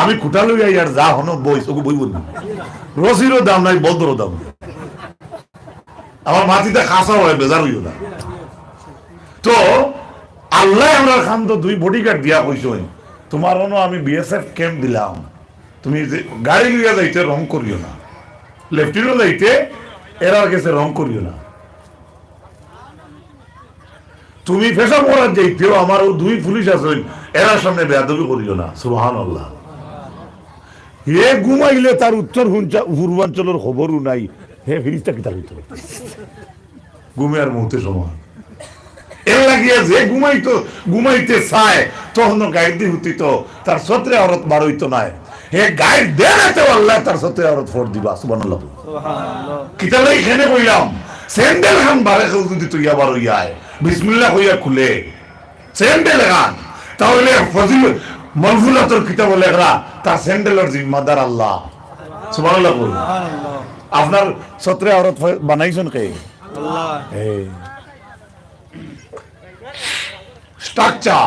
আমি খুঁটা লইয়া ইয়ার যা হন বইস ওকে বইব না রসিরও দাম নাই বদরও দাম আমার মাটিতে খাসা হয় বেজার হইও না তো আল্লাহ আমরা খান তো 2 বডিগার্ড দিয়া কইছই তোমার হনো আমি বিএসএফ ক্যাম্প দিলাম তুমি গাড়ি লইয়া যাইতে রং করিও না লেফটিনও যাইতে এরার কাছে রং করিও না তুমি পেশা করার যাইতেও আমার 2 পুলিশ আছেন এরার সামনে বেয়াদবি করিও না সুবহানাল্লাহ হে ঘুমাইলে তার উত্তর পূর্বাঞ্চলের খবরও নাই হে ফিরিস্তা কিতা হইতো ঘুমে আর মুহূর্তে সমান এর লাগিয়ে যে ঘুমাইতে চায় তখন গাইড দিয়ে হইত তার সত্রে অরত বার হইতো নাই হে গাইড দেনাতে আল্লাহ তার সত্রে অরত ফোর দিবা সুবহানাল্লাহ কিতা লই এখানে কইলাম স্যান্ডেল খান বারে যদি তুই আবার হইয়ায় বিসমিল্লাহ হইয়া খুলে স্যান্ডেল খান তাহলে ফজিল মনফুলাতর কিতাব লেখা তার স্যান্ডেলের জিম্মাদার আল্লাহ সুবহানাল্লাহ আপনার সত্রে অরত বানাইছেন কে আল্লাহ স্ট্রাকচার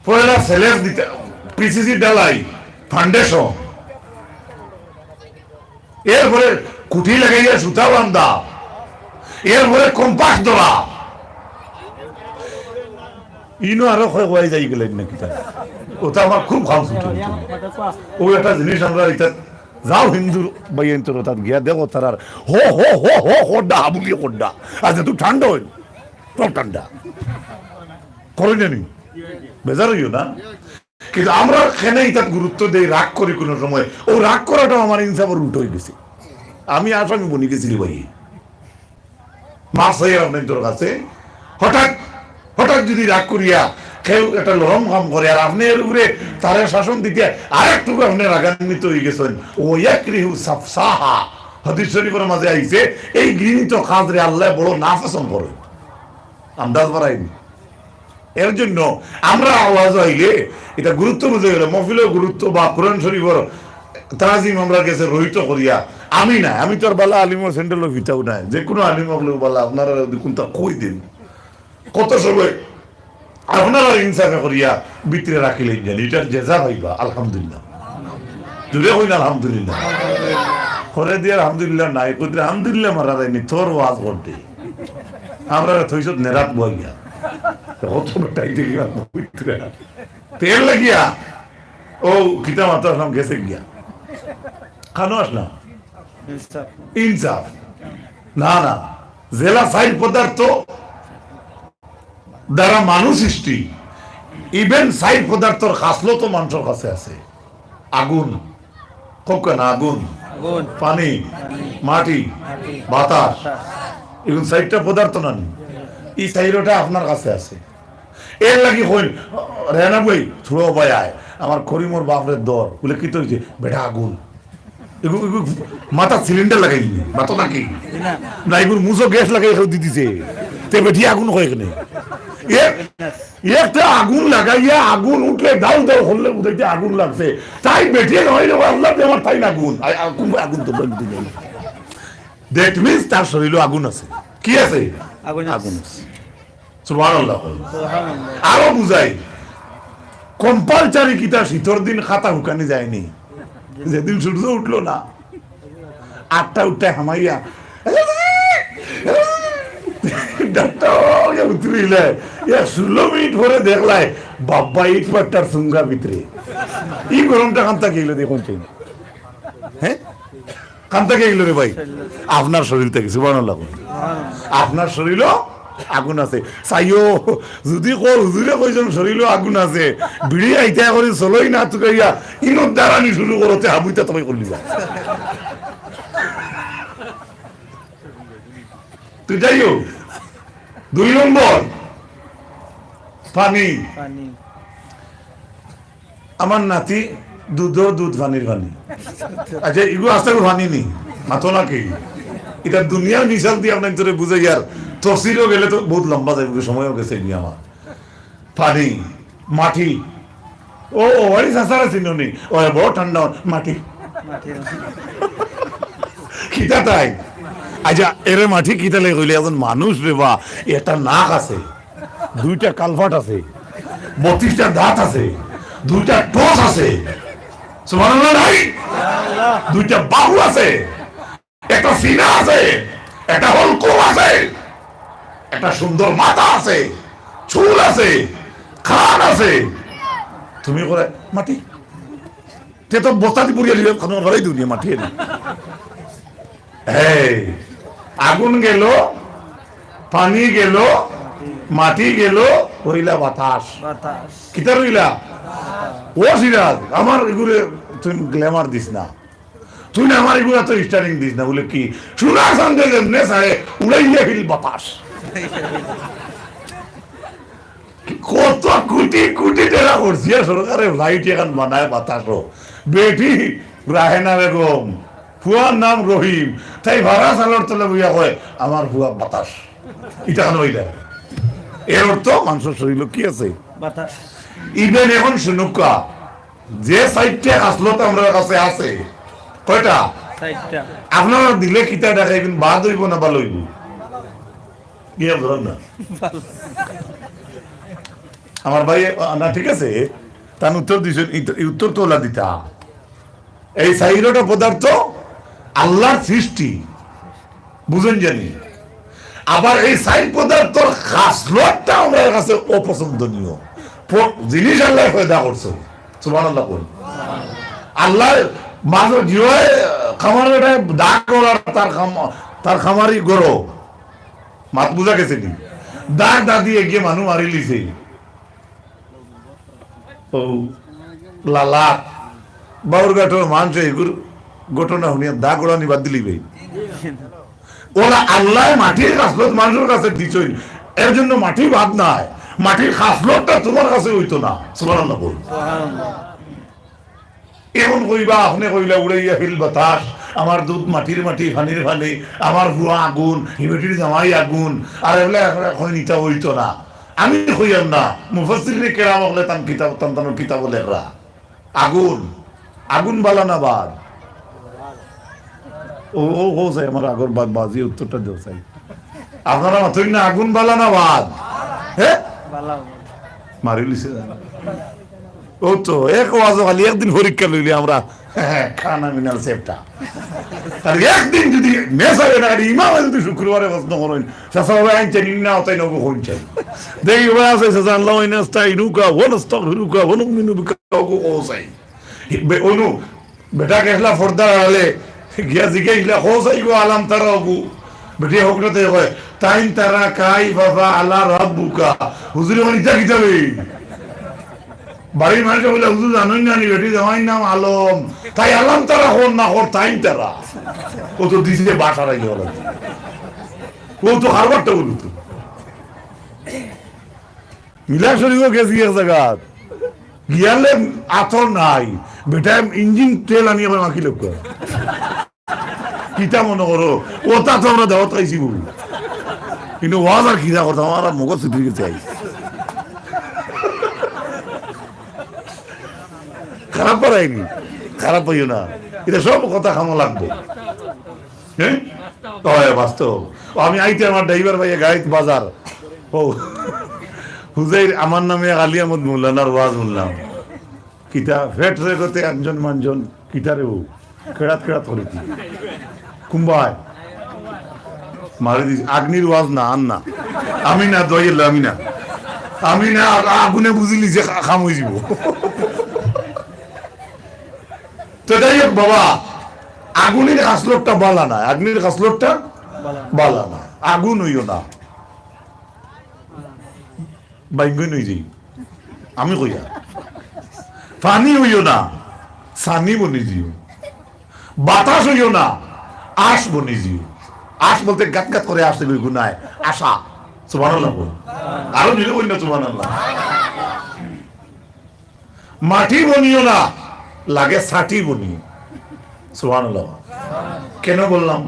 পয়লা সেলেস দিতে পিসিসি ডালাই ফাউন্ডেশন এরপরে কুঠি লাগাইয়া সুতা বান্ধা এরপরে কম্পাস ধরা ইনো আরো হয়ে যাই গেলেন নাকি তাই ওটা আমার খুব ভালো ও একটা জিনিস আমরা এটা যাও হিন্দুর বাইন্তর তাত গিয়া দেখো তার হো হো হো হো হোড্ডা হাবুলি হোড্ডা আচ্ছা তুই ঠান্ডা হইল সব ঠান্ডা করে জানি বেজার হইও না কিন্তু আমরা কেনে এটা গুরুত্ব দেই রাগ করি কোনো সময় ও রাগ করাটাও আমার ইনসাফের উল্টো হয়ে গেছে আমি আসামি বনি গেছিলি ভাই মাস হয়ে আপনার তোর কাছে হঠাৎ হঠাৎ যদি রাগ করিয়া কেউ একটা লরম কাম করে আর আপনি এর উপরে তারের শাসন দিতে আরেকটুকু আপনি রাগান্বিত হয়ে গেছেন ও ইয়াকরিহু সাফসাহা হাদিস শরীফের মাঝে আইছে এই ঘৃণিত কাজরে আল্লাহ বড় নাপসন্দ করে আন্দাজ বাড়াইনি এর জন্য আমরা আওয়াজ হইলে এটা গুরুত্ব বুঝে গেলে মহফিলের গুরুত্ব বা কোরআন শরীফের তাজিম আমরা গেছে রহিত করিয়া আমি না আমি তো আর বালা আলিমর সেন্ট্রাল ভিটাও নাই যে কোনো আলিম হলেও বালা আপনারা কোনটা কই দিন কত সময় আপনারা ইনসাফে করিয়া ভিতরে রাখিলেন জানি এটার জেজা হইবা আলহামদুলিল্লাহ জুড়ে হই না আলহামদুলিল্লাহ করে দিয়ে আলহামদুলিল্লাহ নাই কই আলহামদুলিল্লাহ মারা যায়নি তোর ওয়াজ করতে আমরা থইছত নেরাত বইয়া তেল লাগিয়া ও কিতা মাত্র আসলাম গেছে গিয়া খানো আসলাম ইনসাফ না না জেলা সাইল পদার্থ দ্বারা মানুষ সৃষ্টি ইভেন সাইল পদার্থর খাসলো তো মানুষের কাছে আছে আগুন কোকেন আগুন পানি মাটি বাতাস এগুলো সাইডটা পদার্থ না এই সাইডটা আপনার কাছে আছে এর লাগি হইল রেনা বই ছুড়ো ভাই আয় আমার করিমর বাপরের দর বলে কি তো বেটা আগুন মাথা সিলিন্ডার লাগাই দিবি মাথা নাকি না এগুলো মুসো গ্যাস লাগাই দিতেছে তে বেটি আগুন হয় এখানে একটা আগুন লাগাইয়া আগুন উঠলে দাও দাও হলে উঠাইতে আগুন লাগছে তাই বেটিয়ে নয় আল্লাহ আমার তাই আগুন আগুন তো দ্যাট মিন্স তার শরীরে আগুন আছে কি আছে আগুন আছে সুবহানাল্লাহ আরো বুঝাই কম্পালসারি কিতা শীতর দিন খাতা হুকানি যায়নি যেদিন সূর্য উঠলো না 8টা উঠতে হামাইয়া ডাক্তার উতরিলে 16 মিনিট পরে দেখলাই বাবা ইট পাট্টার সুঙ্গা ভিতরে ই গরমটা কান্তা গেল দেখুন চাই হ্যাঁ কান্তা গেল রে ভাই আপনার শরীর থেকে সুবহানাল্লাহ আপনার শরীরও আগুন আছে চাইও যদি হুজুরে কইছেন শরীরও আগুন আছে বিড়ি আইতা করে চলই না তুকাইয়া ইনত দাঁড়ানি শুরু করতে হাবুইতা তুমি করলি যা তুই যাইও 2 নম্বর পানি আমার নাতি দুধ পানির পানি আচ্ছা এগুলো আসতে পানি নেই মাথো নাকি এটা দুনিয়ার মিশাল দিয়ে আপনার তোরে বুঝে আর তফসিলও গেলে তো বহুত লম্বা যাবে সময়ও গেছে এমনি আমার পানি মাটি ও ওয়ারি সাসারা চিনি ও বড় ঠান্ডা মাটি কিতা তাই আচ্ছা এর মাটি কিতা লেগে কইলে একজন মানুষ রে বা একটা নাক আছে 2টা কালভাট আছে 32টা দাঁত আছে 2টা টোস আছে সুবহানাল্লাহ নাই 2টা বাহু আছে একটা সিনা আছে একটা হলকো আছে একটা সুন্দর মাথা আছে চুল আছে খান আছে তুমি করে মাটি তে তো বস্তাতে পুড়িয়ে দিলে কোনো ঘরেই দুনিয়া মাটি এনে এই আগুন গেল পানি গেল মাটি গেল হইলা বাতাস কিতা রইলা ও সিরাজ আমার এগুলো তুই গ্ল্যামার দিস না তুই না আমার এগুলো তো স্টারিং দিস না বলে কি শোনা সঙ্গে যেমনে সারে উড়াইয়া ফিল বাতাস কত কোটি কোটি টাকা করছি সরকারে লাইট এখন বানায় বাতাসও বেটি রাহেনা বেগম ফুয়ার নাম রহিম তাই ভাড়া চালর তলে বইয়া কয় আমার ফুয়া বাতাস এটা কেন হইলে এর অর্থ মানুষের শরীর কি আছে বাতাস ইভেন এখন শুনুকা যে সাইডটা আসলো তো আমার কাছে আছে কয়টা আপনারা দিলে কিতা দেখাইবেন বাদ হইব না ভালো হইব ইয়ে ধরেন না আমার ভাই না ঠিক আছে তার উত্তর দিয়েছেন উত্তর তোলা দিতা এই সাইরোটা পদার্থ আল্লাহর সৃষ্টি বুঝেন জানি আবার এই সাইড পদার্থর খাসলতটা আমাদের কাছে অপছন্দনীয় জিনিস আল্লাহ পয়দা করছে সুবহানাল্লাহ কোন আল্লাহ মাঝে জিওয়ে খামারের দাগ করার তার খামারি গরো মাত বুঝা গেছে নি দাগ দাদিয়ে গিয়ে মানুষ মারি লিছে ও লালা বাউর গাঠোর মানুষ এগুলো ঘটনা শুনিয়া দাগ ওড়ানি বাদ দিলি ভাই ওরা আল্লাহ মাটির খাসলত মানুষের কাছে দিছই এর জন্য মাটি বাদ নাই মাটির খাসলতটা তোমার কাছে হইতো না সুবহানাল্লাহ বল এমন কইবা আপনি কইলা উড়াইয়া ফিল বাতাস আমার দুধ মাটির মাটি পানির পানি আমার ভুয়া আগুন হিমেটির জামাই আগুন আর এগুলা এখন নিতা হইতো না আমি কইয়াম না মুফাসসিরিনে কেরাম হলে তান কিতাব তান কিতাব লেখরা আগুন আগুন বালা না বাদ ও ও চাই আমার আগর বাদ বাজি উত্তরটা দেও চাই আপনারা মাথুই না আগুন বালা না বাদ হ্যাঁ মারি লিছে ও তো এক ওয়াজ খালি একদিন পরীক্ষা লইলে আমরা খানা মিনাল সেফটা আর একদিন যদি মেসাবে না ইমাম যদি শুক্রবারে প্রশ্ন করেন সাসাবে আইনছেন ইন্না অতাই নবু হইছেন দেই ওয়াজ আছে আল্লাহ ইনাস্তাইনুকা ওয়া নাস্তাগফিরুকা ওয়া নুমিনু বিকা ও চাই অনু বেটা কেসলা ফর্দা আলে গিয়া জিগাইলা হোসাই গো আলাম তারা গো বেটি হকরতে কয় তাইন তারা কাই বাবা আলা রাব্বুকা হুজুরে মানে যা কিতাবে বাড়ির মানুষ বলে হুজুর জানেন না বেটি জামাই নাম আলম তাই আলাম তারা হন না হর তাইন তারা ও তো দিছে বাসারাই হলো ও তো হারবারটা বলু তো মিলা শরীফ গেছি এক জায়গা গিয়ালে আতর নাই বেটা ইঞ্জিন তেল আনি আবার মাখি লোক কিতা মনে করো ও তা তো আমরা দাওয়াত খাইছি বলি কিন্তু ওয়াজ আর খিদা করতাম আমার মগজ ছুটি গেছে খারাপ পারাইনি খারাপ পাইও না এটা সব কথা খামো লাগবে হ্যাঁ বাস্তব আমি আইতে আমার ড্রাইভার ভাইয়া গাড়িতে বাজার ও হুজাইর আমার নামে আলী আহমদ মোল্লানার ওয়াজ শুনলাম কিতা ফেট রেগতে একজন মানজন কিতারে ও খেড়াত খেড়াত করেছি কুম্বায় মারি দিস আগ্নির ওয়াজ না আন না আমি না দইল আমি না আগুনে বুঝিলি যে খাম হয়ে যাব। তো যাই হোক বাবা, আগুনের খাসলোটটা বালা না, আগুনের খাসলোটটা বালা না, আগুন হইও না বাইঙ্গই নই যাই আমি কইয়া, পানি হইও না সানি বনি দিও, বাতাস হইও না আশ বনি দিও। আশ বলতে গাত গাত করে আসতে গুনায় আশা, সুবহানাল্লাহ বল, আরো দিলে বলি না সুবহানাল্লাহ। মাটি বনিও না, লাগে ছাটি বনিও, সুবহানাল্লাহ। কেন বললাম?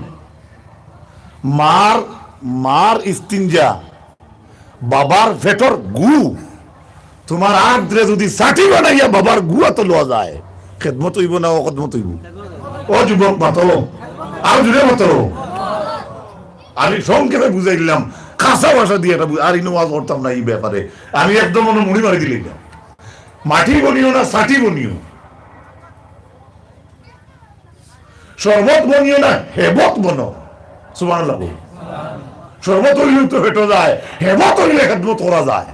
মার ইস্তিনজা, বাবার ভেতর গু, তোমার আদ্রে যদি ছাটি বানাইয়া বাবার গুয়া তো লওয়া যায়, খেদমত হইব না অখদমত হইব? ও যুবক মাতলো, আর জুড়ে মাতলো, আমি সংক্ষেপে বুঝাই দিলাম, খাসা ভাষা দিয়ে এটা আর ইনোয়াজ করতাম না এই ব্যাপারে, আমি একদম মনে মুড়ি মারি দিলি না। মাটি বনিও না ছাটি বনিও, শরবত বনিও না হেবত বনো, সুবহানাল্লাহ। শরবত হইলে তো হেঁটো যায়, হেবত হইলে খেদমত করা যায়।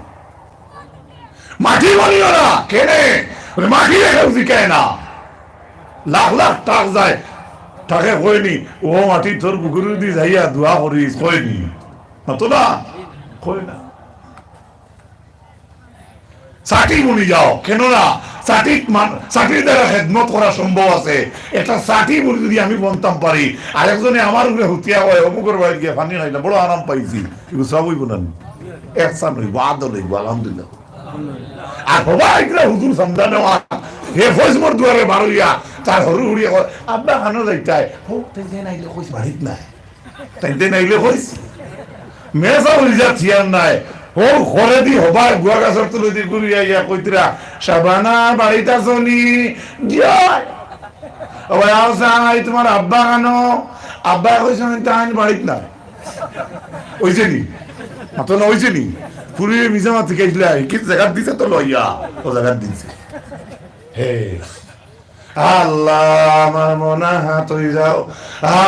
মাটি বনিও না, কেনে মাটি রেখে শিখায় না, লাখ লাখ টাক যায়, টাকে কয়নি ও মাটি তোর পুকুরে দি যাইয়া দোয়া করিস, কয়নি তো না, কয় না। ছাটি বনি যাও, কেন না? ছাটির দ্বারা খেদমত করা সম্ভব আছে। একটা ছাটি বলি যদি আমি বনতাম পারি, আরেকজনে আমার উপরে হুতিয়া হয় অমুকের বাড়ি গিয়ে পানি খাইলাম, বড় আরাম পাইছি, এগুলো সব হইব না, একসান হইব, আদল হইব, আলহামদুলিল্লাহ। আর সবাই হুজুর সামদা নেওয়া, হে ফজমর দুয়ারে বারুইয়া তার হরু হুড়িয়া আব্বা খানো যাইতাই, হোক তাই নাইলে কইস বাড়িত নাই, তাই নাইলে কইস মেসা হই যা থিয়ার নাই, ও ঘরে দি হবার গুয়া গাছর তুলে দি ঘুরিয়া ইয়া কইতরা শাবানা বাড়িতে আসনি জয় ওই আওসাই তোমার আব্বা খানো, আব্বা কইছেন তাই বাড়িত না, ওইছে নি মাতো না, ওইছে নি পুরিয়ে মিজামা থেকে আইলা কি জায়গা দিছে তো লইয়া, ও জায়গা দিছে। হে আল্লাহ আমার মনা হাত হয়ে যাও,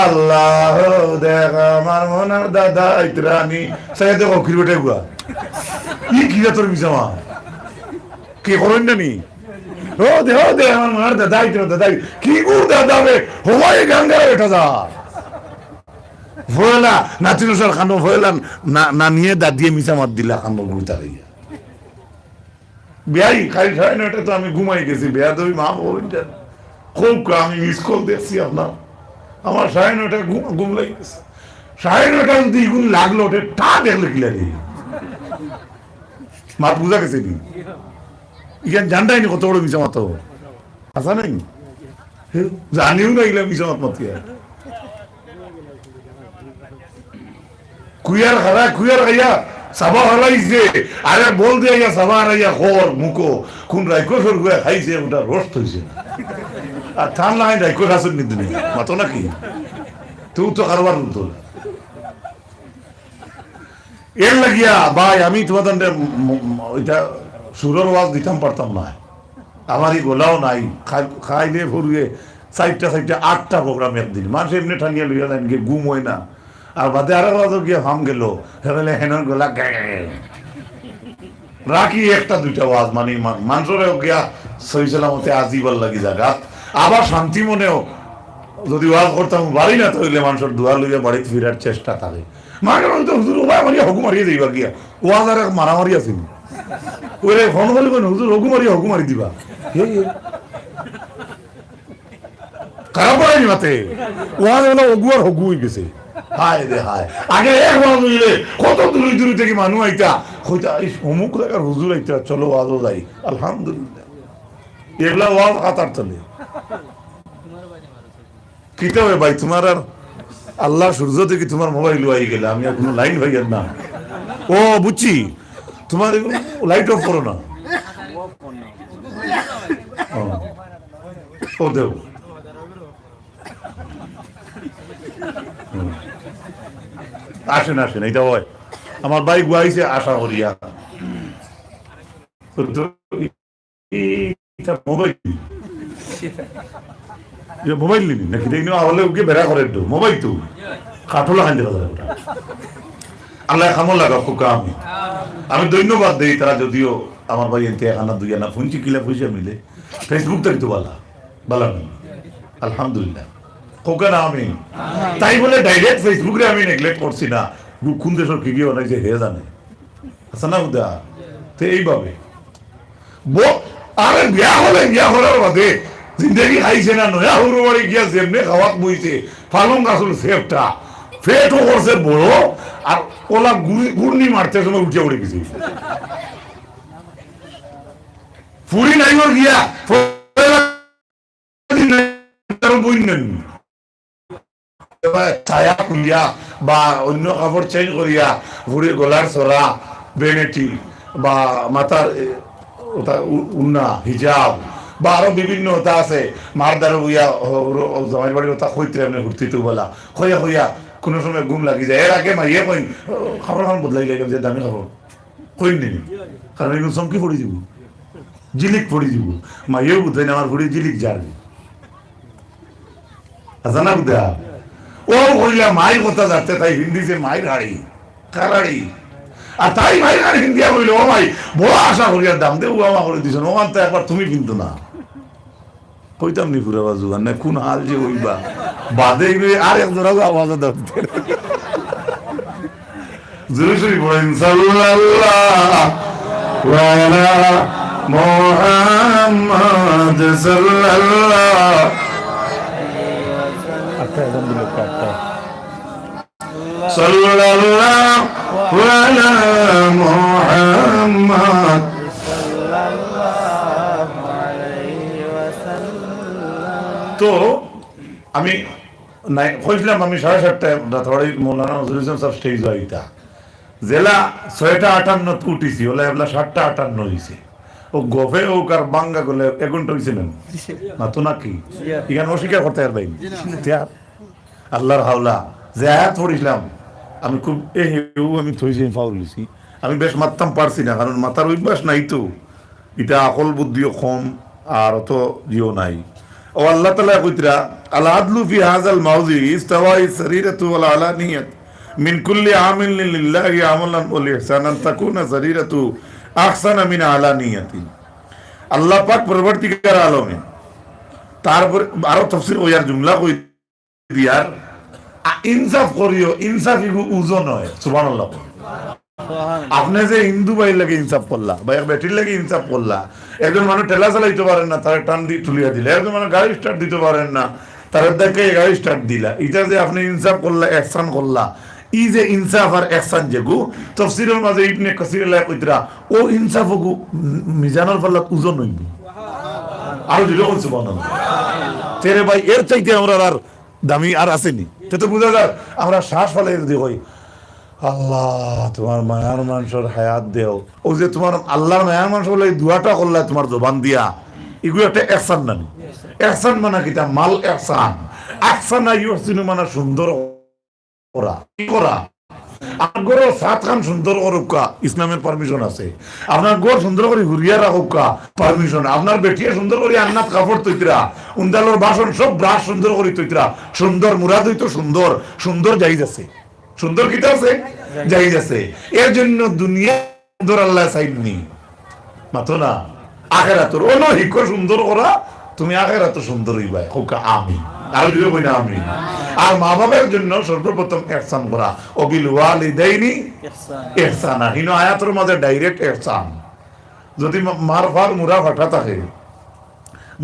আল্লাহ দেখ আমার মনার দাদা ইতরানি সাই দেখো কিরবটে গুয়া ই কিরা তোর মিজামা কে করেন না নি, ও দে আমার মনার দাদা ইতরা দাদা কি গু দাদা বে হওয়াই গাঙ্গা এটা যা ভয়লা নাতিনো সর খানো ভয়লা না নিয়ে দাদিয়ে মিজামাত দিলা খানো গুতা রইয়া বিয়াই খাই খাই না, এটা তো আমি ঘুমাই গেছি, বেয়া তুমি মা বলেন খুব আমি মিস কল দেখছি আপনার, আমার 9:30 ঘুম লাগে গেছে, 9:30 যদি গুণ লাগলো ওটা টা দেখলে কি লাগে মাত বুঝা গেছে নি, ইখান জানটাই নি কত বড় মিশা মাত আসা নাই, জানিও না এগুলা মিশা মাত মাতিয়া কুইয়ার খাইয়া সাবা হারাইছে, আরে বল দিয়ে সাবা হারাইয়া খর মুখো কোন রাইকো ফের গুয়া খাইছে, ওটা রোস্ট হয়েছে আর থান নাই রাইকো খাসুন নিতে নেই মাতো নাকি, তুই তো কারবার তো এর লাগিয়া ভাই আমি তোমাদের ওইটা সুরের ওয়াজ দিতাম পারতাম না, আমারই গোলাও নাই, খাইলে ভরুয়ে 4টা 8টা প্রোগ্রাম একদিন, মানুষ এমনি ঠানিয়া লইয়া দেন গিয়ে ঘুম হয় না, আর বাদে আরো বাদ গিয়ে হাম গেল হেলে হেনর গোলা রাখি 1টা 2টা ওয়াজ মানে মানুষের গিয়া সহি সালামতে আজিবার লাগি জায়গা, আবার শান্তি মনেও যদি ওয়াজ করতাম বাড়ি না তাহলে মানুষের দোয়া লইয়া বাড়িতে ফিরার চেষ্টা থাকে, মানে তো হুজুর ওবাই মারিয়া হকু মারিয়ে দিবা গিয়া ওয়াজ আর মারামারি আছে ওরে ফোন করবেন হুজুর হকু মারি দিবা, খারাপ পড়ায়নি মাতে ওয়াজ হলো অগুয়ার হকু হয়ে গেছে, হায় রে হায়, আগে এক ওয়াজ হইলে কত দূরে থেকে মানুষ আইতা কইতা অমুক জায়গার হুজুর আইতা চলো ওয়াজও যাই, আলহামদুলিল্লাহ এগুলা ওয়াজ কাতার চলে। কিতে হবে ভাই তোমার আর আল্লাহ সূর্য থেকে তোমার মোবাইল আই গেলে, আমি আর কোনো লাইন ভাইয়ের না, ও বুঝছি তোমার লাইট অফ করো না, ও দেব আসেন এইটা হয় আমার ভাই গুয়াইছে আশা করিয়া মোবাইল নিবি নাকি দেখি হলে ওকে বেড়া করে একটু মোবাইল তো কাঠলা খান দেখা যায় আল্লাহ খামো লাগা খোকা আমি ধন্যবাদ দেই তারা যদিও আমার ভাই এনতে এখানা দুই আনা ফুঞ্চি কিলা পয়সা মিলে ফেসবুক তাই তো বালা নেই আলহামদুলিল্লাহ খোকা না আমি তাই বলে ডাইরেক্ট ফেসবুকে আমি নেগলেক্ট করছি না কোন দেশের কি গিয়ে অনেক যে হে জানে আচ্ছা না উদা তো এইভাবে আরে বিয়া হলে বিয়া হওয়ার বাদে জিন্দগি খাইছে না নয়া হরু বাড়ি গিয়া যেমনি খাওয়াত বইছে পালং গাছল সেফটা ফেটও করছে বড় আর ওলা গুড়নি মারতে সময় উঠে পড়ে গেছে ফুরি নাই ওর গিয়া ছায়া খুলিয়া বা অন্য কাপড় চেঞ্জ করিয়া ভুড়ি গলার চড়া বেনেটি বা মাথার উন্না হিজাব বা আরো বিভিন্ন ওটা আছে মারদার হইয়া জামাই বাড়ির ওটা হইতে ঘুরতে বলা হইয়া হইয়া কোনো সময় ঘুম লাগি যায় এর আগে মাইয়ে কইন খাবার খান বদলাই লাগে যে দামি খাবো কইন নি কারণ এগুলো চমকি পড়ি দিব জিলিক পড়ি দিব মাইয়েও বুঝাই না আমার ঘুরি জিলিক যাবি আচ্ছা না বুঝা ও কইলা মায়ের কথা যাচ্ছে তাই হিন্দি যে মায়ের হাড়ি কারাড়ি আর তাই ভাই আর হিন্দিয়া বললো ও ভাই বড় আশা করিয়ার দাম দে আমা করে দিছ ওখান তো একবার তুমি কিন্তু না কইতাম নি পুরা বাজু না কোন হাল যে হইবা বাদে আর এক জোড়া আওয়াজ দাও জোরে জোরে বলেন সাল্লাল্লাহু আলা মুহাম্মদ সাল্লাল্লাহু সাল্লাল্লাহু আলা মুহাম্মদ তো আমি কইছিলাম আমি 7:30টায় রাতবাড়ি মৌলানা নজরুল ইসলাম সাহেব স্টেজ হইতা জেলা 6:58 উঠিছি হলে এবলা 7:58 হইছে ও গফে ও কার বাঙ্গা গলে 1 ঘন্টা হইছে না তো নাকি এখানে অস্বীকার করতে পারবেন আল্লাহর হাওলা যে আয়াত পড়িলাম আমি খুব আমি থইছি ফাউল হইছি আমি বেশ মারতাম পারছি না কারণ মাথার অভ্যাস নাই তো এটা আকল বুদ্ধিও কম আর অত জিও নাই ও আল্লাহ তাআলা কইতরা আল আদলু ফি হাযাল মাউযি ইস্তাওয়াই সারিরাতু ওয়াল আলানিয়াত মিন কুল্লি আমিল লিল্লাহি আমালান ওয়াল ইহসানান তাকুনা সারিরাতু আহসানা মিন আলানিয়াতি আল্লাহ পাক পরবর্তীকার আলমে তারপর আরো তাফসীর ওয়ার জুমলা কই দিয়ার ইনসাফ করিও ইনসাফ ইগু ওজন হয় সুবহানাল্লাহ আপনি যে হিন্দু ভাই লাগে ইনসাফ করলা বা এক বেটির লাগে ইনসাফ করলা একজন মানুষ ঠেলা চালাইতে পারেন না তার টান দিয়ে তুলিয়া দিলা একজন মানুষ গাড়ি স্টার্ট দিতে পারেন না তার দেখে গাড়ি স্টার্ট দিলা এটা যে আপনি ইনসাফ করলা ihsan করলা ই যে ইনসাফ আর ihsan যেগু তাফসীরের মাঝে ইবনে কাসির লা কইতরা ও ইনসাফ গু মিজানের পাল্লা ওজন হইব আর দিলো সুবহানাল্লাহ তেরে ভাই এর চাইতে আমরা আর দামি আর আসেনি তো বুঝা যায় আমরা শ্বাস ফেলে যদি হই আল্লাহ তোমার মায়ার মানুষের হায়াত দেও ও যে তোমার আল্লাহর মায়ার মানুষ বলে দুয়াটা করলা তোমার জবান দিয়া এগুলো একটা ihsan নানি ihsan মানে কিটা মাল ihsan ahsana yuhsinu মানে সুন্দর করা কি করা আপনার ঘর সাত খান সুন্দর করুকা ইসলামের পারমিশন আছে আপনার ঘর সুন্দর করে ঘুরিয়া রাখুকা পারমিশন আপনার বেটিয়া সুন্দর করে আন্নাত কাপড় তৈতরা উন্দালোর বাসন সব ব্রাশ সুন্দর করে তৈতরা সুন্দর মুরাদ হইতো সুন্দর সুন্দর জায়েজ আছে সুন্দর কিটা আছে জায়েজ আছে এর জন্য দুনিয়া সুন্দর আল্লাহ চাইনি মাতো না আখিরাতের ওনো হিক সুন্দর করা তুমি আখিরাত সুন্দর হইবা হোক আমিন আর দিও কইনা আমিন আর মা বাবার জন্য সর্বপ্রথম ihsan করা ওবিল ওয়ালিদাইনি ihsana হিনো আয়াতের মধ্যে ডাইরেক্ট ihsan যদি মারফার মুরা ফাটা থাকে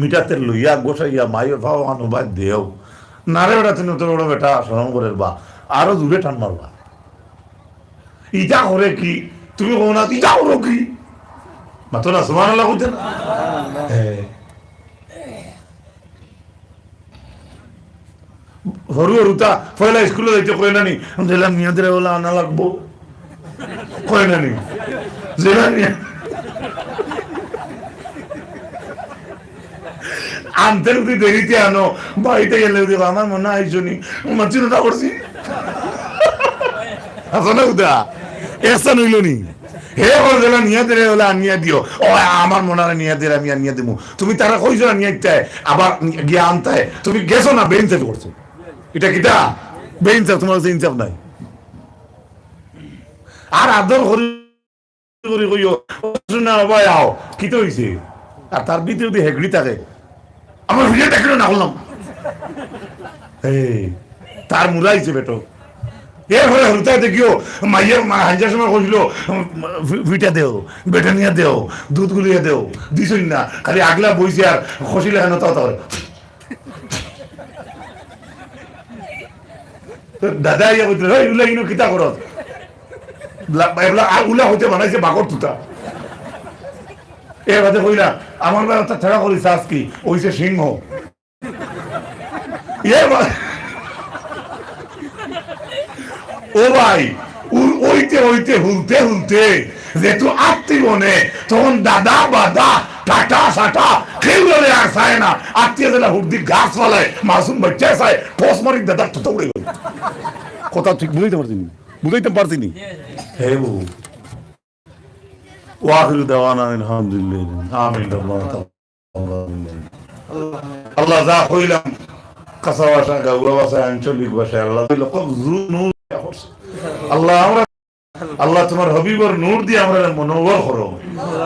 মিটাতে লইয়া গোসাইয়া মাইয়ের ফাও অনুবাদ দেও নারে বেটা তুমি তো বড় বেটা শরম করে বা আরো দূরে টান মারবা ইটা করে কি তুমি কো না ইটা করো কি মাতো না সুবহানাল্লাহ কইতেন হরু হরুতা পয়লা স্কুলে যাইতে কই নানি দিলাম নিয়াদের বলা আনা লাগবো কই নানি জেলা নিয়া আনতে যদি দেরিতে আনো বাড়িতে গেলে আমার মনে আইসনি চিন্তা করছি আসলে উদা ihsan হইল নি হে বলে নিয়ে দিলে হলে আনিয়া দিও ও আমার মনে হয় নিয়ে দিলে আমি আনিয়া দেবো তুমি তারা কইছো না নিয়ে আবার গিয়ে আনতে তুমি গেছো না বেইনসাফ করছো এটা কিটা বেইনসাফ তোমার ইনসাফ নাই আর আদর করি করি কইও না ভাই আও কি তো হইছে আর তার ভিতরে যদি হেগড়ি থাকে আমার ভিডিও দেখলো না বললাম এই তার মুরাইছে বেটো এরপরে হলুতায় দেখিও মাইয়ের হাঞ্জার সময় কইছিল ভিটা দেও বেটানিয়া দেও দুধ গুলিয়ে দেও দিছই না খালি আগলা বইছে আর খসিলে কেন তাও তাও দাদা ইয়া কইছিল এই উলা ইনো কিতা করত উলা হইতে বানাইছে বাগর তুতা এর বাদে কইলা আমার বেলা একটা ঠেকা করি চাষ কি ওইছে সিংহ ও ভাই ওইতে ওইতে হুলতে হুলতে যেহেতু আত্মীয় মনে তখন দাদা বাদা টাটা সাটা কেউ আর চায় না আত্মীয় জেলা হুর্দি গাছ ফলায় মাসুম বাচ্চা চায় ফস মারি দাদা তো উড়ে গেল কথা ঠিক বুঝাইতে পারছিনি হে বাবু ওয়াহির দেওয়ানা আলহামদুলিল্লাহ আমিন আল্লাহ যা কইলাম কাঁচা ভাষা গাউয়া ভাষা আঞ্চলিক ভাষায় আল্লাহ আল্লাহ আমরা আল্লাহ তোমার হবিবর নূর দিয়ে আমরা মনোবর করো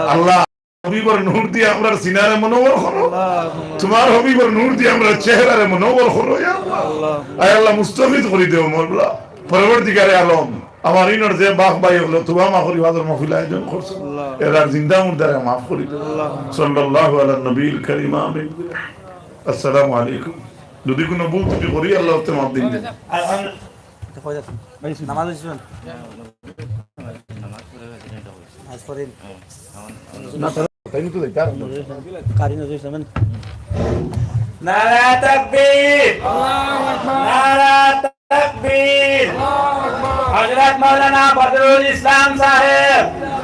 আল্লাহ হবিবর নূর দিয়ে আমরা সিনারে মনোবর করো তোমার হবিবর নূর দিয়ে আমরা চেহারারে মনোবর করো আয় আল্লাহ মুস্তাফিদ করে দেও মোল্লা পরবর্তীকারে আলম আমার ইনর যে বাপ ভাই হলো তুবা মা করি বাদর মাহফিল আয়োজন করছো এরা জিন্দা মুর্দারে মাফ করি দেও সাল্লাল্লাহু আলা নবীল কারীম আমিন আসসালামু আলাইকুম যদি কোনো ভুল ত্রুটি করি আল্লাহ তে মাফ দিন নামাজ হইছেন আজ পরে না তাই তো দেই তার কারিন হইছেন নারা তাকবীর আল্লাহু আকবার নারা তাকবীর আল্লাহু আকবার হযরত মাওলানা বদরুল ইসলাম সাহেব